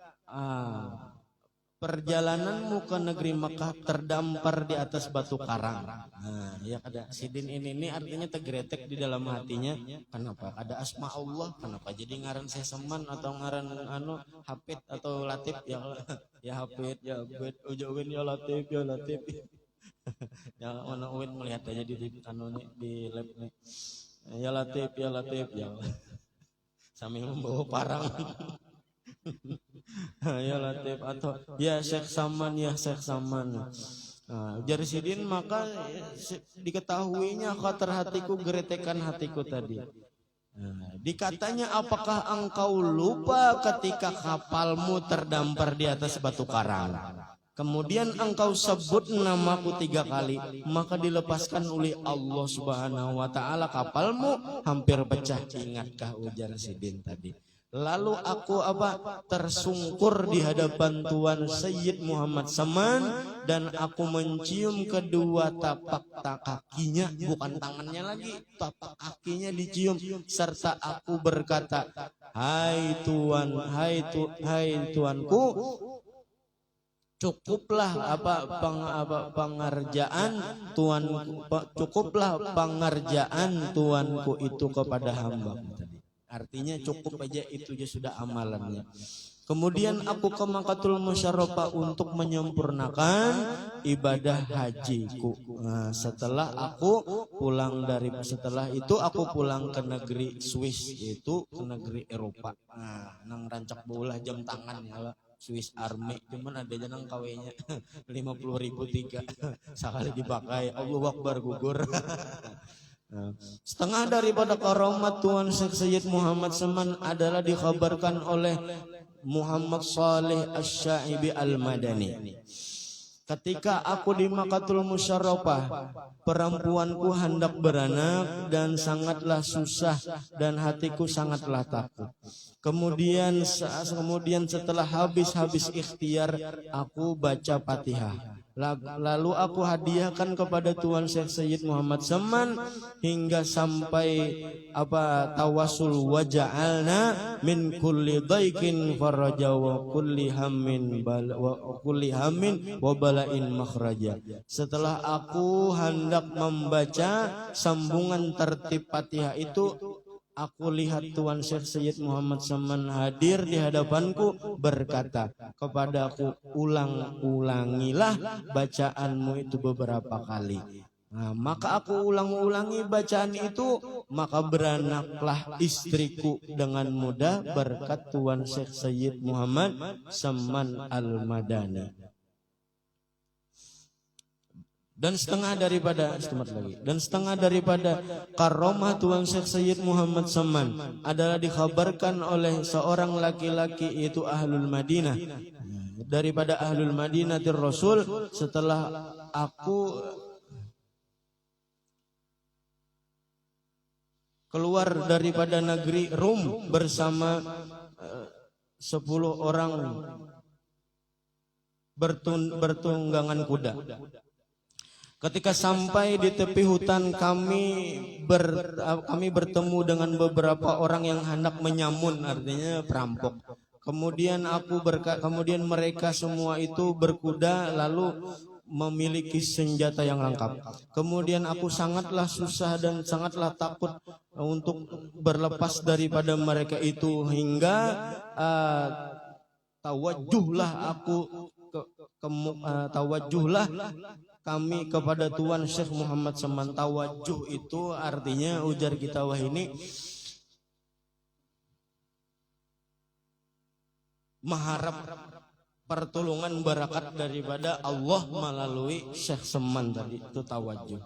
perjalananmu ke negeri Mekah terdampar di atas batu karang. Ya kada sidin ini artinya tegretek di dalam hatinya. Kenapa? Ada asma Allah. Kenapa jadi ngaran Seseman atau ngaran Hafid atau Latif ya? Ya Hafid, ya Hafid, Ujawin ya Latif, ya Latif. Ya mana Uwin melihat aja di lab nih. Ya Latif, ya Latif, ya. Sambil membawa parang. Ya Latif atau ya Syekh Saman, ya Syekh Saman. Ujar sidin maka diketahuinya khatar hatiku, geretekan hatiku tadi. Dikatanya apakah engkau lupa ketika kapalmu terdampar di atas batu karang, kemudian engkau sebut namaku 3 kali, maka dilepaskan oleh Allah Subhanahu wa taala kapalmu hampir pecah. Ingatkah ujar sidin tadi? Lalu aku tersungkur di hadapan Tuan Sayyid Muhammad Saman dan aku mencium kedua tapak kakinya, bukan tangannya lagi, tapak kakinya dicium, serta aku berkata, hai tuanku, cukuplah pengerjaan tuanku, cukuplah pengerjaan tuanku itu kepada hamba. Artinya cukup aja itu aja sudah amalannya. Kemudian aku ke Makkatul Musyarrafah untuk menyempurnakan ibadah hajiku. Setelah itu aku pulang ke negeri Swiss, yaitu ke negeri Eropa. Nang rancak bola jam tangan ya, Swiss Army, cuman ada jenang kawenya 50.000 sekali dipakai. Allahu Akbar gugur. Setengah daripada karomat Tuan Syekh Sayyid Muhammad Saman adalah dikhabarkan oleh Muhammad Saleh Asy-Syaibi Al-Madani. Ketika aku di Makkatul Musyarrafah, perempuanku hendak beranak dan sangatlah susah dan hatiku sangatlah takut. Kemudian setelah habis ikhtiar, aku baca Fatihah. Lalu aku hadiahkan kepada Tuan Syekh Sayyid Muhammad Saman hingga sampai tawasul waja'alna min kulli dhaikin faraja wa kulli hammin wa bala'in makhraja. Setelah aku hendak membaca sambungan tertib Fatihah itu, aku lihat Tuan Syekh Sayyid Muhammad Saman hadir di hadapanku berkata kepadaku, ulangilah bacaanmu itu beberapa kali. Maka aku ulangi bacaan itu, maka beranaklah istriku dengan mudah berkat Tuan Syekh Sayyid Muhammad Saman Al-Madani. Dan setengah daripada karomah Tuan Syekh Sayyid Muhammad Saman adalah dikhabarkan oleh seorang laki-laki, yaitu Ahlul Madinah. Daripada Ahlul Madinah Rasul, setelah aku keluar daripada negeri Rum bersama 10 orang bertunggangan kuda. Ketika sampai di tepi hutan, kami bertemu dengan beberapa orang yang hendak menyamun, artinya perampok. Kemudian mereka semua itu berkuda lalu memiliki senjata yang lengkap. Kemudian aku sangatlah susah dan sangatlah takut untuk berlepas daripada mereka itu, hingga tawajuhlah kami kepada Tuan Syekh Muhammad Saman. Tawajuh itu artinya ujar kita wah ini mengharap pertolongan barakat daripada Allah melalui Syekh Saman tadi, itu tawajuh.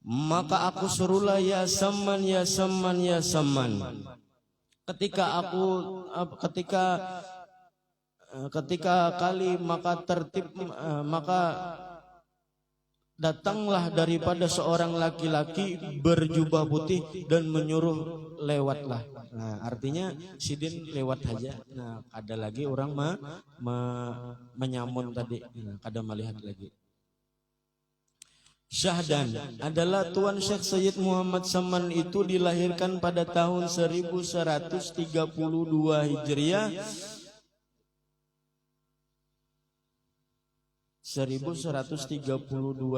Maka aku serulah, ya Saman, ya Saman, ya Saman. Ketika kali maka datanglah daripada seorang laki-laki berjubah putih dan menyuruh lewatlah. Artinya sidin lewat aja. Ada lagi orang menyamun tadi, kada melihat lagi. Syahdan adalah Tuan Syekh Sayyid Muhammad Saman itu dilahirkan pada tahun 1132 Hijriah 1132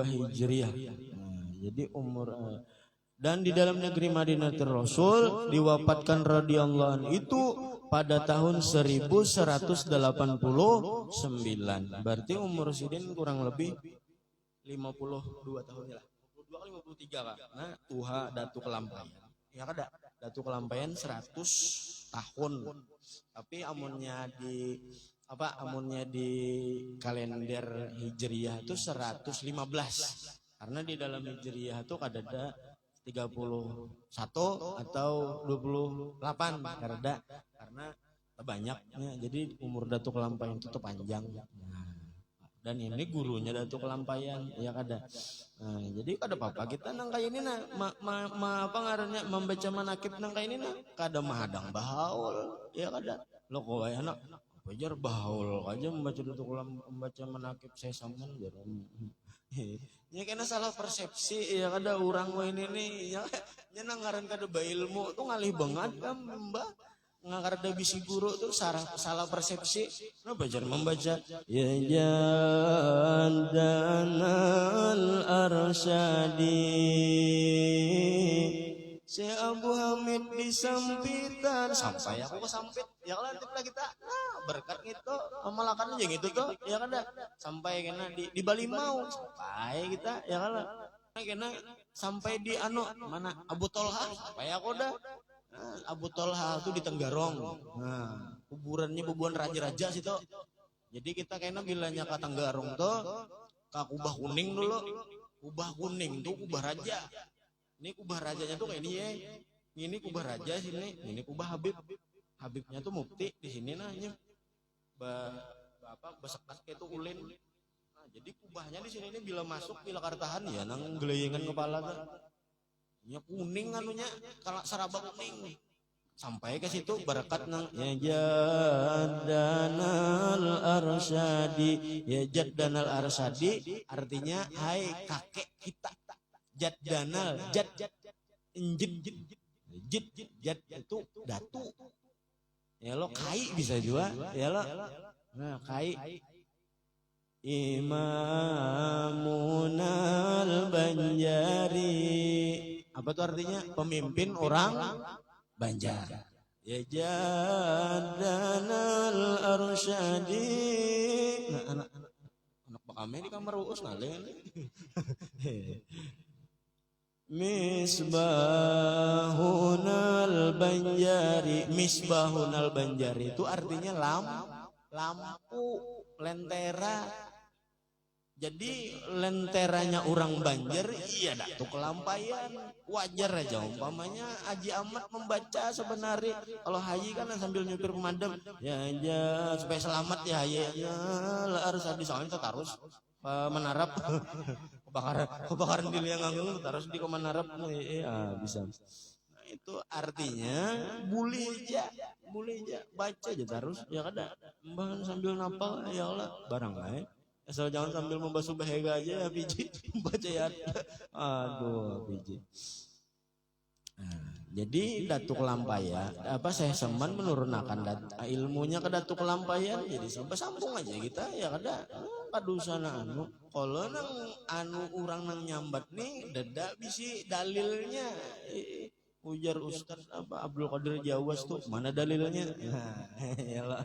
Hijriah. Jadi umur dan di dalam negeri Madinatul Rasul diwafatkan radhiyallahu anhu itu pada tahun 1189. Berarti umur Sidin kurang lebih 52 tahun lah. 52 53 Kak. Nah, Tuha Datu Kelampayan. Ya kada, Datu Kelampayan 100 tahun. Tapi amunnya di kalender Hijriyah itu 115. Karena di dalam Hijriyah itu ada 31 atau 28 karena banyaknya. Jadi umur Datu Kelampayan itu panjang. Dan ini gurunya Datu Kelampayan ya kada. Nah, jadi kada apa-apa kita nang kayak ini apa ngarannya membaca manakib nang kayak ini kada mahadang bahaul ya kada. Lo kok anak wajar bahaul aja membaca manakib saya saman jar. Ya kena salah persepsi ya kada orang ini nih ya nang ngaran kada ilmu tuh ngalih banget kan Mbak. Ngakarda bisi guru tuh salah persepsi. Nah belajar membaca ya jadanal arsyadi si Abu Hamid disampitan sampai aku kesampit ya kalau nanti kita berkat gitu amalakan aja gitu tuh ya kan sampai kena di Bali mau sampai kita ya kalau kena sampai di mana Abu Tolha sampai aku dah Abu Tolha itu di Tenggarong. Nah, kuburannya raja-raja situ. Jadi kita kayaknya bilangnya ke Tenggarong tuh ke kubah kuning dulu. Kubah kuning tuh kubah raja. Ini kubah rajanya tuh kayak ini ya. Ini kubah raja sini, ini kubah Habib. Habibnya tuh mufti di sini nanya. Besekas kayak itu ulin. Nah, jadi kubahnya di sini ini bila masuk bila kartahan ya nang geleyengan kepala tuh. Ya kuning anunya kalau seraba kuning sampai ke situ berkat nang ya jaddanal arsyadi ya jaddanal arsyadi artinya hai kakek kita jaddanal jad itu datu ya lo kai bisa juga ya lo nah kai Imamunal Banjari apa tuh artinya pemimpin orang Banjar ya jadanal arsyadi. Nah, anak bakame di kamar uus ngalih Misbahunal Banjari. Misbahunal Banjari itu artinya lampu lentera. Jadi lenteranya orang Banjar iya Datu Kelampayan. Wajar aja umpamanya Haji Ahmad membaca sebenarnya kalau haji kan sambil nyupir pemadam ya supaya selamat ya ya harus soalnya terus menarap kebakaran di liang anggung terus di menarap ya bisa. Nah, itu artinya boleh aja baca aja terus ya kada mbah sambil napal ya Allah barang lain. Asal jangan sambil membasuh bahega aja ya biji baca ya. Aduh biji. Nah, jadi Datu Kelampayan saya Saman menurunkan ilmunya ke Datu Kelampayan jadi sampai sambung aja kita ya kada kadusana kalau nang urang nang nyambat nih dadak bisi dalilnya ujar Ustaz Abdul Qadir Jawas tuh mana dalilnya yalah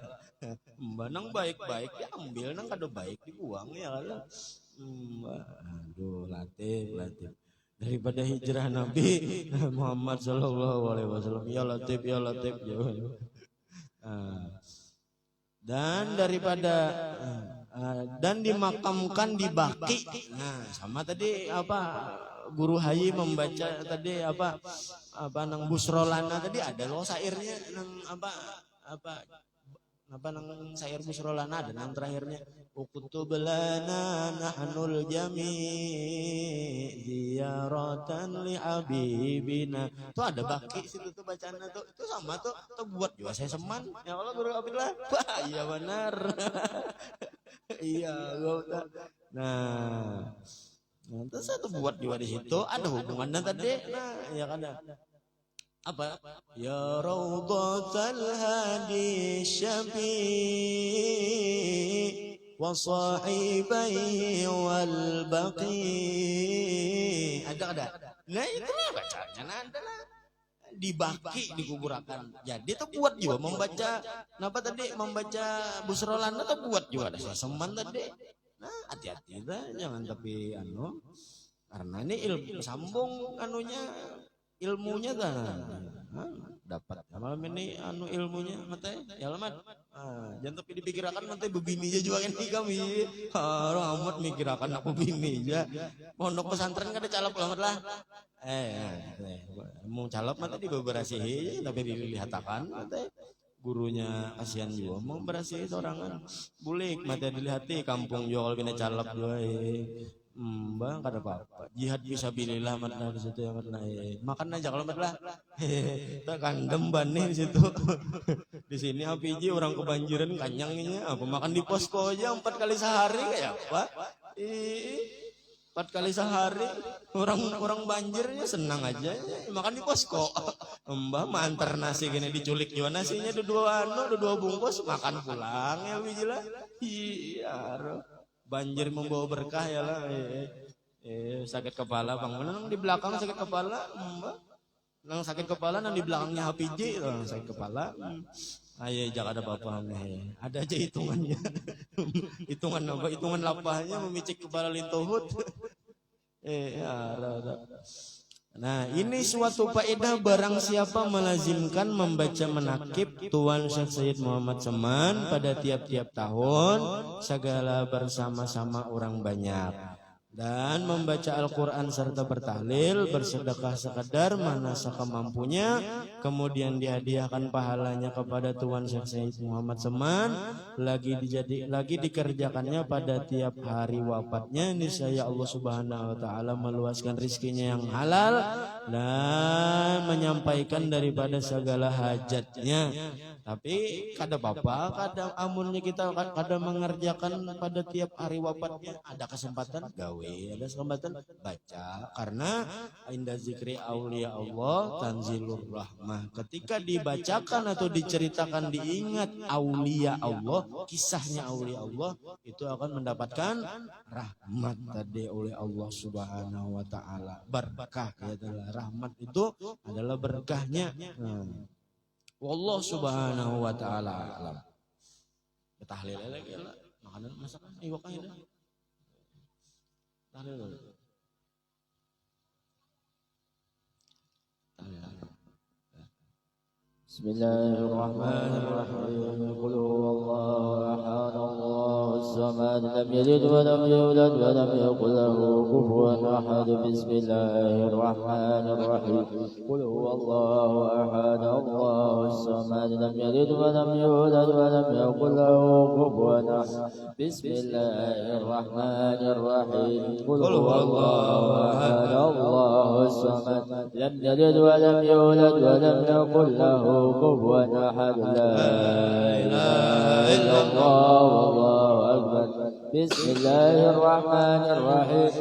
nang baik-baik diambil nang kada baik dibuang ya lah. Aduh latif daripada hijrah Nabi Muhammad sallallahu alaihi wasallam ya latif dan daripada dan dimakamkan di Baki. Nah sama tadi Guru Hayi membaca tadi nang Busrolana tadi ada loh syairnya nang nang syair Busrolana ada nang terakhirnya ukutub lana nahnul jami' ziyaratan li habibina. Itu ada Baki situ tuh bacaannya tuh itu sama tuh buat juga saya Seman ya Allah Guru Abdillah. Wah iya benar. Iya gua. Nah Nah, terus satu buat juga di situ ada hubungannya tadi. Nah, ya kan apa? Ya Raudhatal Hadi Syafi wa sahibai wal baqi. Ada. Nah, itulah bacanya ada lah. Dibaki dikuburakan. Jadi itu buat juga membaca apa tadi membaca busrolan atau buat juga ada seman tadi. Nah, hati-hati dah jangan tapi karena ini ilmu sambung ilmunya dah. Dapat malam ini ilmunya mate ya lemah. Jangan tapi dipikirkan mate begini aja juga ini kami. Orang amat mikirakan aku begini aja. Pondok pesantren kada calap amat lah. Mau calap mata di beberasihi tapi dilihatakan mata gurunya kasihan juga mau berasihi sorangan bulik mata dilihati kampung jual bina calap juga bang kada apa-apa jihad fisabilillah matna di situ ya matna makan aja kalau matlah tak kandem bani di situ di sini APJ orang kebanjiran kanyangnya apa makan di posko aja 4 kali sehari kayak apa 4 kali sehari orang banjirnya senang aja makan di posko mbah mantar nasi gini diculik juga nasinya dua bungkus makan pulang ya bijila iya banjir membawa berkah ya lah sakit kepala bang nang di belakang sakit kepala mbah nang sakit kepala nang di belakangnya HPJ sakit kepala ayo jangan ada apa-apa ada aja hitungannya hitungan apa hitungan lapahnya memicik kepala lintohut nah ini suatu faedah barang siapa melazimkan membaca menakib Tuan Syekh Sayyid Muhammad Seman pada tiap-tiap tahun segala bersama-sama orang banyak dan membaca Al-Quran serta bertahlil bersedekah sekadar mana sekemampunya kemudian dihadiahkan pahalanya kepada Tuan Syekh Sayyid Muhammad Seman lagi dikerjakannya pada tiap hari wafatnya niscaya Allah Subhanahu wa taala meluaskan rezekinya yang halal dan menyampaikan daripada segala hajatnya tapi kada apa-apa kada amunnya kita kada mengerjakan pada tiap hari wafatnya ada kesempatan gawe ada kesempatan baca karena inda zikri aulia Allah tanzilur rahmah ketika dibacakan atau diceritakan diingat aulia Allah kisahnya aulia Allah itu akan mendapatkan rahmat tadi oleh Allah Subhanahu wa taala berkah adalah rahmat itu adalah berkahnya wallah Subhanahu wa taala alam tahlil lagi lah makanan masakan iwak aja tahlil Bismillahirrahmanirrahim qul huwallahu ahad Allahus samad lam yalid wa lam yulad wa lam yakul lahu kufuwan ahad Bismillahirrahmanirrahim qul huwallahu ahad Allahus samad lam yalid wa lam yulad wa lam yakul lahu kufuwan ahad Bismillahirrahmanirrahim qul huwallahu ahad Allahus samad lam yalid wa lam yulad wa lam yakul lahu كفوا أحد لا إله إلا الله والله أكبر بسم الله الرحمن الرحيم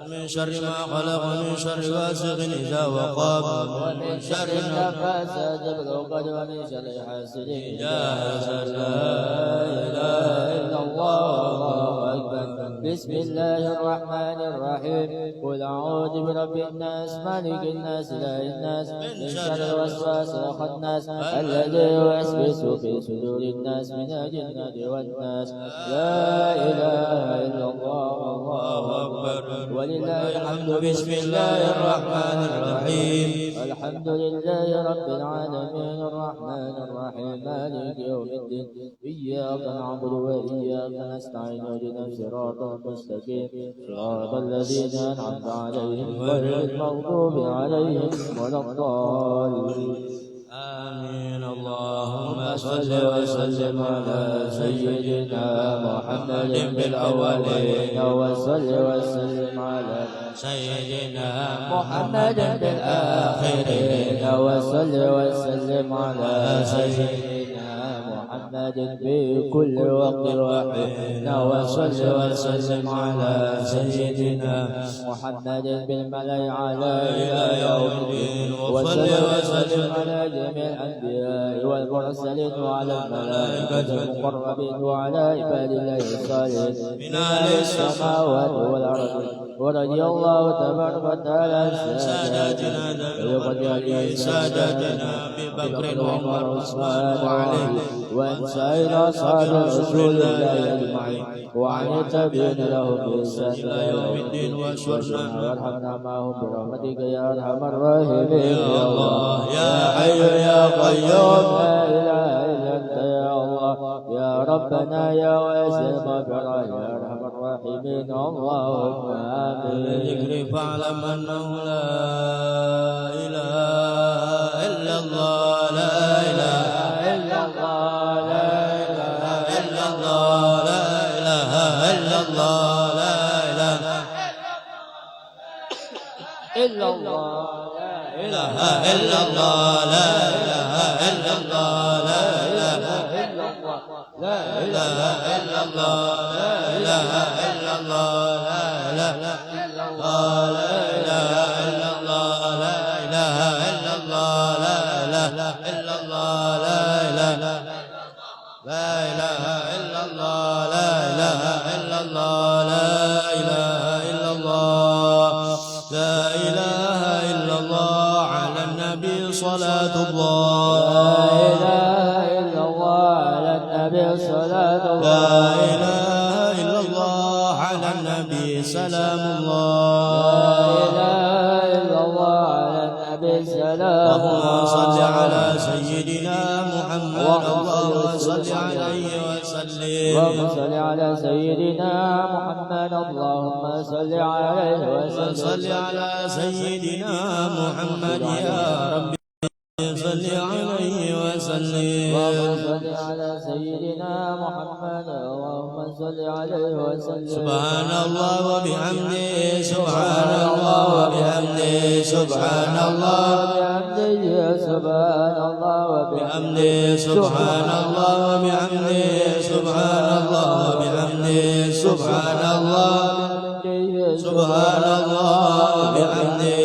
من شر ما خلق ومن شر غاسق إذا وقب ومن شر النفاثات في العقد ومن شر حاسد إذا حسد لا إله إلا الله والله أكبر بسم الله الرحمن الرحيم قل أعوذ برب الناس مالك الناس إله الناس من شر الوسواس الخناس الذي يوسوس في صدور الناس من الجنة والناس لا إله إلا الله والله أكبر ولله الحمد بسم الله الرحمن الرحيم الحمد لله رب العالمين الرحمن الرحيم مالك يوم الدين إياك نعبد وإياك نستعين اهدنا الصراط المستقيم صراط الذين أنعمت عليهم غير المغضوب عليهم ولا الضالين آمين اللهم صل وسلم على سيدنا محمد بالأولين وصل وسلم على سيدنا محمد بالآخرين وصل وسلم على سيدنا محمد محمد في كل وقت وحين وصل وسلم على سيدنا محمد بالملأ على إلى يوم الدين وصل وسلم على جميع الأنبياء والمرسلين وعلى الملائكة المقربين وعلى عباد الله الصالحين من أهل السماوات والأرض ورضي الله تبارك وتعالى عن ساداتنا ساداتنا أبي بكر وعمر وعثمان وعلي وعن سائر أصحاب رسول الله أجمعين وعن التابعين لهم بإحسان إلى يوم الدين وارحمنا معهم برحمتك يا أرحم الراحمين يا الله يا حي يا قيوم لا إله إلا أنت يا الله يا ربنا يا واسع المغفرة يا أرحم الراحمين اللهم آمين. ذكر فاعلم أنه لا إله إلا الله لا إله إلا الله لا إله إلا الله لا إله إلا الله لا إله إلا الله لا إله إلا الله لا إله إلا الله لا إله إلا الله لا إله إلا الله لا إله إلا الله لا إله إلا الله لا إله إلا الله لا إله إلا الله لا إله إلا الله لا إله لا إله إلا الله لا إله إلا الله لا إله إلا الله لا إله إلا الله على النبي صلاة الله إله إلا الله على النبي صلاة لا الله إله إلا الله على النبي سلام لا الله إله إلا الله على النبي سلام اللهم صل الله على سيدنا محمد اللهم صل عليه اللهم وسلم صل على سيدنا محمد اللهم صل عليه وسلم صل على سيدنا محمد يا رب صل عليه وسلم اللهم صل على سيدنا محمد اللهم صل عليه وسلم سبحان الله وبحمده سبحان الله وبحمده سبحان الله وبحمده سبحان الله وبحمده بحمده سبحان الله وبحمده سبحان الله وبحمده سبحان الله سبحان الله وبحمده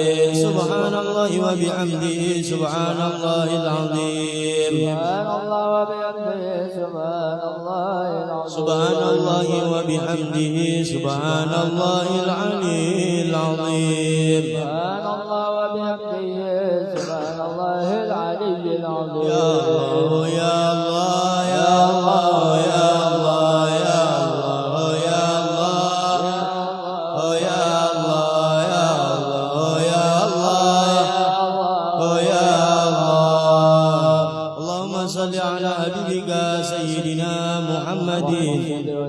سبحان الله وبحمده سبحان الله العظيم سبحان الله وبحمده سبحان الله العظيم سبحان الله وبحمده سبحان الله العلي العظيم سبحان الله وبحمده سبحان الله العلي العظيم يا الله يا الله يا الله يا الله يا الله يا الله يا الله يا الله يا الله يا الله اللهم صل على حبيبك سيدنا محمد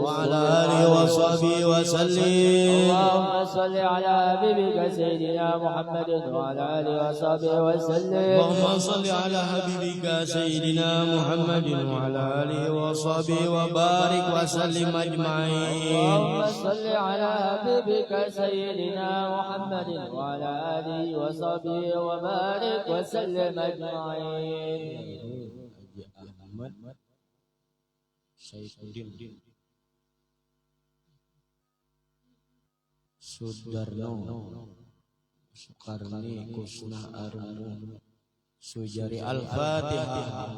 وعلى آله وصحبه وسلم اللهم صل على حبيبك سيدنا محمد وعلى اله وصحبه وسلم اللهم صل على حبيبك سيدنا محمد وعلى آله وصحبه وبارك وسلم أجمعين اللهم صل على حبيبك سيدنا محمد وعلى اله وصحبه وبارك وسلم اجمعين. Saifuddin Sudarno Soekarni Kusna Armu Sujari Al-Fatihah.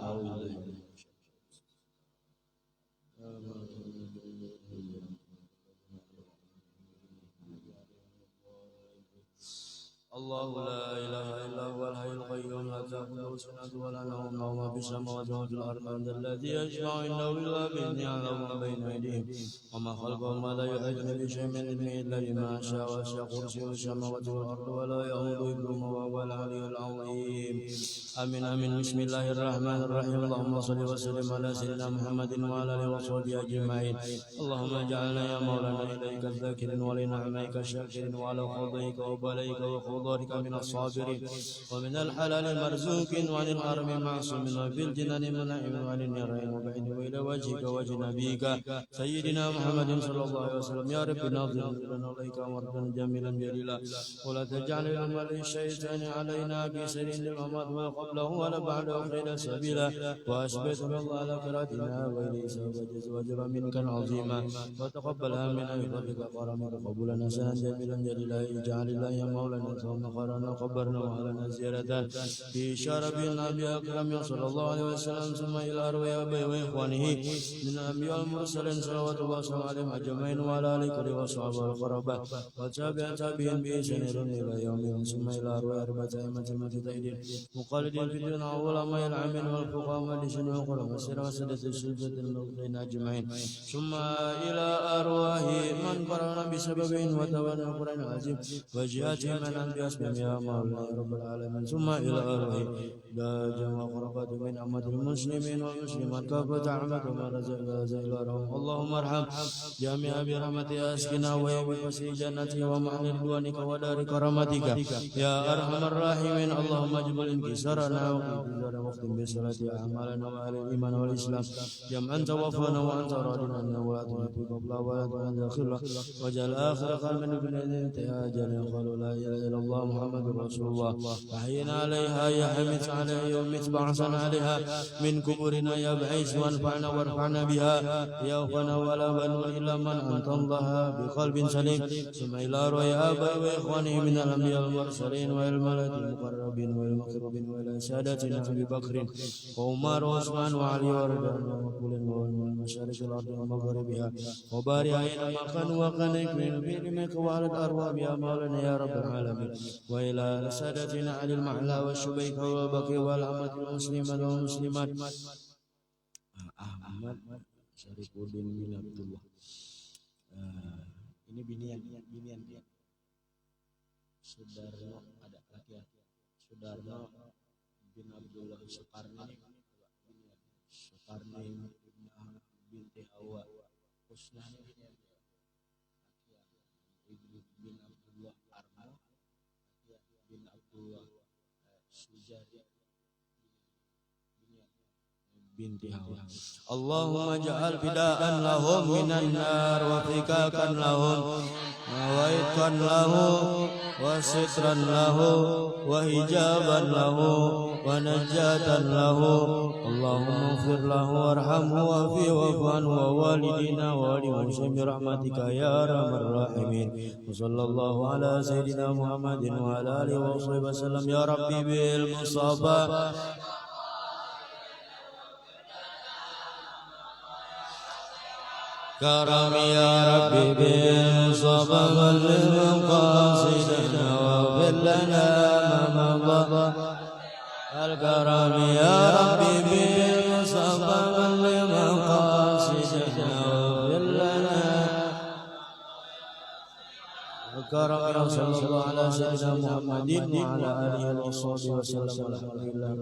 الله لا إله إلا هو الحي القيوم لا تأخذه سنة ولا نوم له ما في السماوات وما في الأرض من الذي يشفع عنده إلا بإذنه يعلم ما بين أيديهم وما خلقهم ولا يحيطون بشيء من علمه إلا بما شاء وسع كرسيه السماوات والأرض ولا يؤوده حفظهما وهو العلي العظيم. آمين آمين. بسم الله الرحمن الرحيم. اللهم صل وسلم على سيدنا محمد وعلى آله وصحبه أجمعين. اللهم اجعلنا يا مولانا إليك الذاكرين ولنعمائك الشاكرين وعلى فضلك وبليك وخضرك من الصابرين ومن الحلال المرزوق مرزوق وعن الحرم معصوم وفي الجنان منعم وعن النيرين وبعيد وإلى وجهك وجه نبيك سيدنا محمد صلى الله عليه وسلم يا رب ناظر لنا إليك أمرا جميلا جليلا ولا تجعل الأمل الشيطان علينا بسر للممات وقبله ولا بعد أخرين سبيلا وأشبت بالله على قراتنا وإليس وجر منك عظيما وتقبلها من بفضلك كرمك قبولنا سنا جميلا جليلا اجعل الله يا مولانا ثم قرنا قبرنا وعلنا زيارة في شرف النبي أكرم صلى الله عليه وسلم ثم إلى أرواح أبي وإخوانه من الأنبياء المرسلين صلوات الله وسلامه عليهم أجمعين وعلى آله كل وصحبه والقرابة وتابع تابعين بإحسان إلى يوم ثم إلى أرواح أربعة أئمة المجتهدين مقلدين في الدين وعلماء العامين والفقهاء واللسان والقلم والسر وسدة السلطة المؤمنين أجمعين ثم إلى أرواح من قرأنا بسببهم وتولى القرآن العظيم وجهاتهم من أنبياء اسمهم يا مولانا رب العالمين ثم إلى أرواح لا جمع قربات من أمة المسلمين والمسلمات كافة أحمد وما رزق إلى اللهم ارحم جميع برحمتك أسكنا ويبقى في جنتك ومعنى رضوانك ودار كرامتك يا أرحم الراحمين اللهم اجبل انكسارنا واختم بصلاة أعمالنا وأهل الإيمان والإسلام جمعا توفنا وأنت راض عنا ولا تنفي قبلا ولا تنزخر وجعل آخر قلب من انتهى أجل قالوا لا إله إلا الله محمد رسول الله أحينا عليها يا حمد عليها يومت بعثنا عليها من كبرنا يا بعيس وانفعنا وارفعنا بها يا أخونا ولا بنون إلا من أنت الله بقلب سليم ثم إلى روي آبائي وإخواني من الأنبياء المرسلين والملائكة المقربين والمقربين وإلى سادتنا أبي بكر وعمر وعثمان وعلي ورضوان وكل من مشارق الأرض ومغربها وبارك أينما كانوا وكانوا في علمك وعلى الأرواح يا مولانا يا رب العالمين وإلى سادتنا علي المعلى والشبيك والبكي والأمة المسلمين والمسلمات Ahmad Syarifuddin bin Abdullah. Ini binian dia. Sudarno ada laki-laki. Sudarno bin Abdullah Soekarni bin Ahmad binti Hawa Husnani bin Abdullah Arno bin Abdullah Sujari binti Hawa. Allahumma ja'al fida'an lahum minan nar wa fikakan lahum wa itqan lahu wa sitran lahu wa hijaban lahu wa najatan lahu. Allahumma ighfir lahu warhamhu wa fi wa'fu wa walidina wa li muslim rahmatika ya arhamar rahimin. Wa sallallahu ala sayyidina Muhammadin wa ala alihi wa sahbihi wasallam ya rabbi bil mustafa كرم يا ربي بالمصطفى بلغ قاصدنا واغفر لنا ما مضى الكرم يا ربي بالمصطفى بلغ قاصدنا واغفر لنا الكرم يا صلى الله على سيدنا محمد وعلى اله وصحبه وسلم.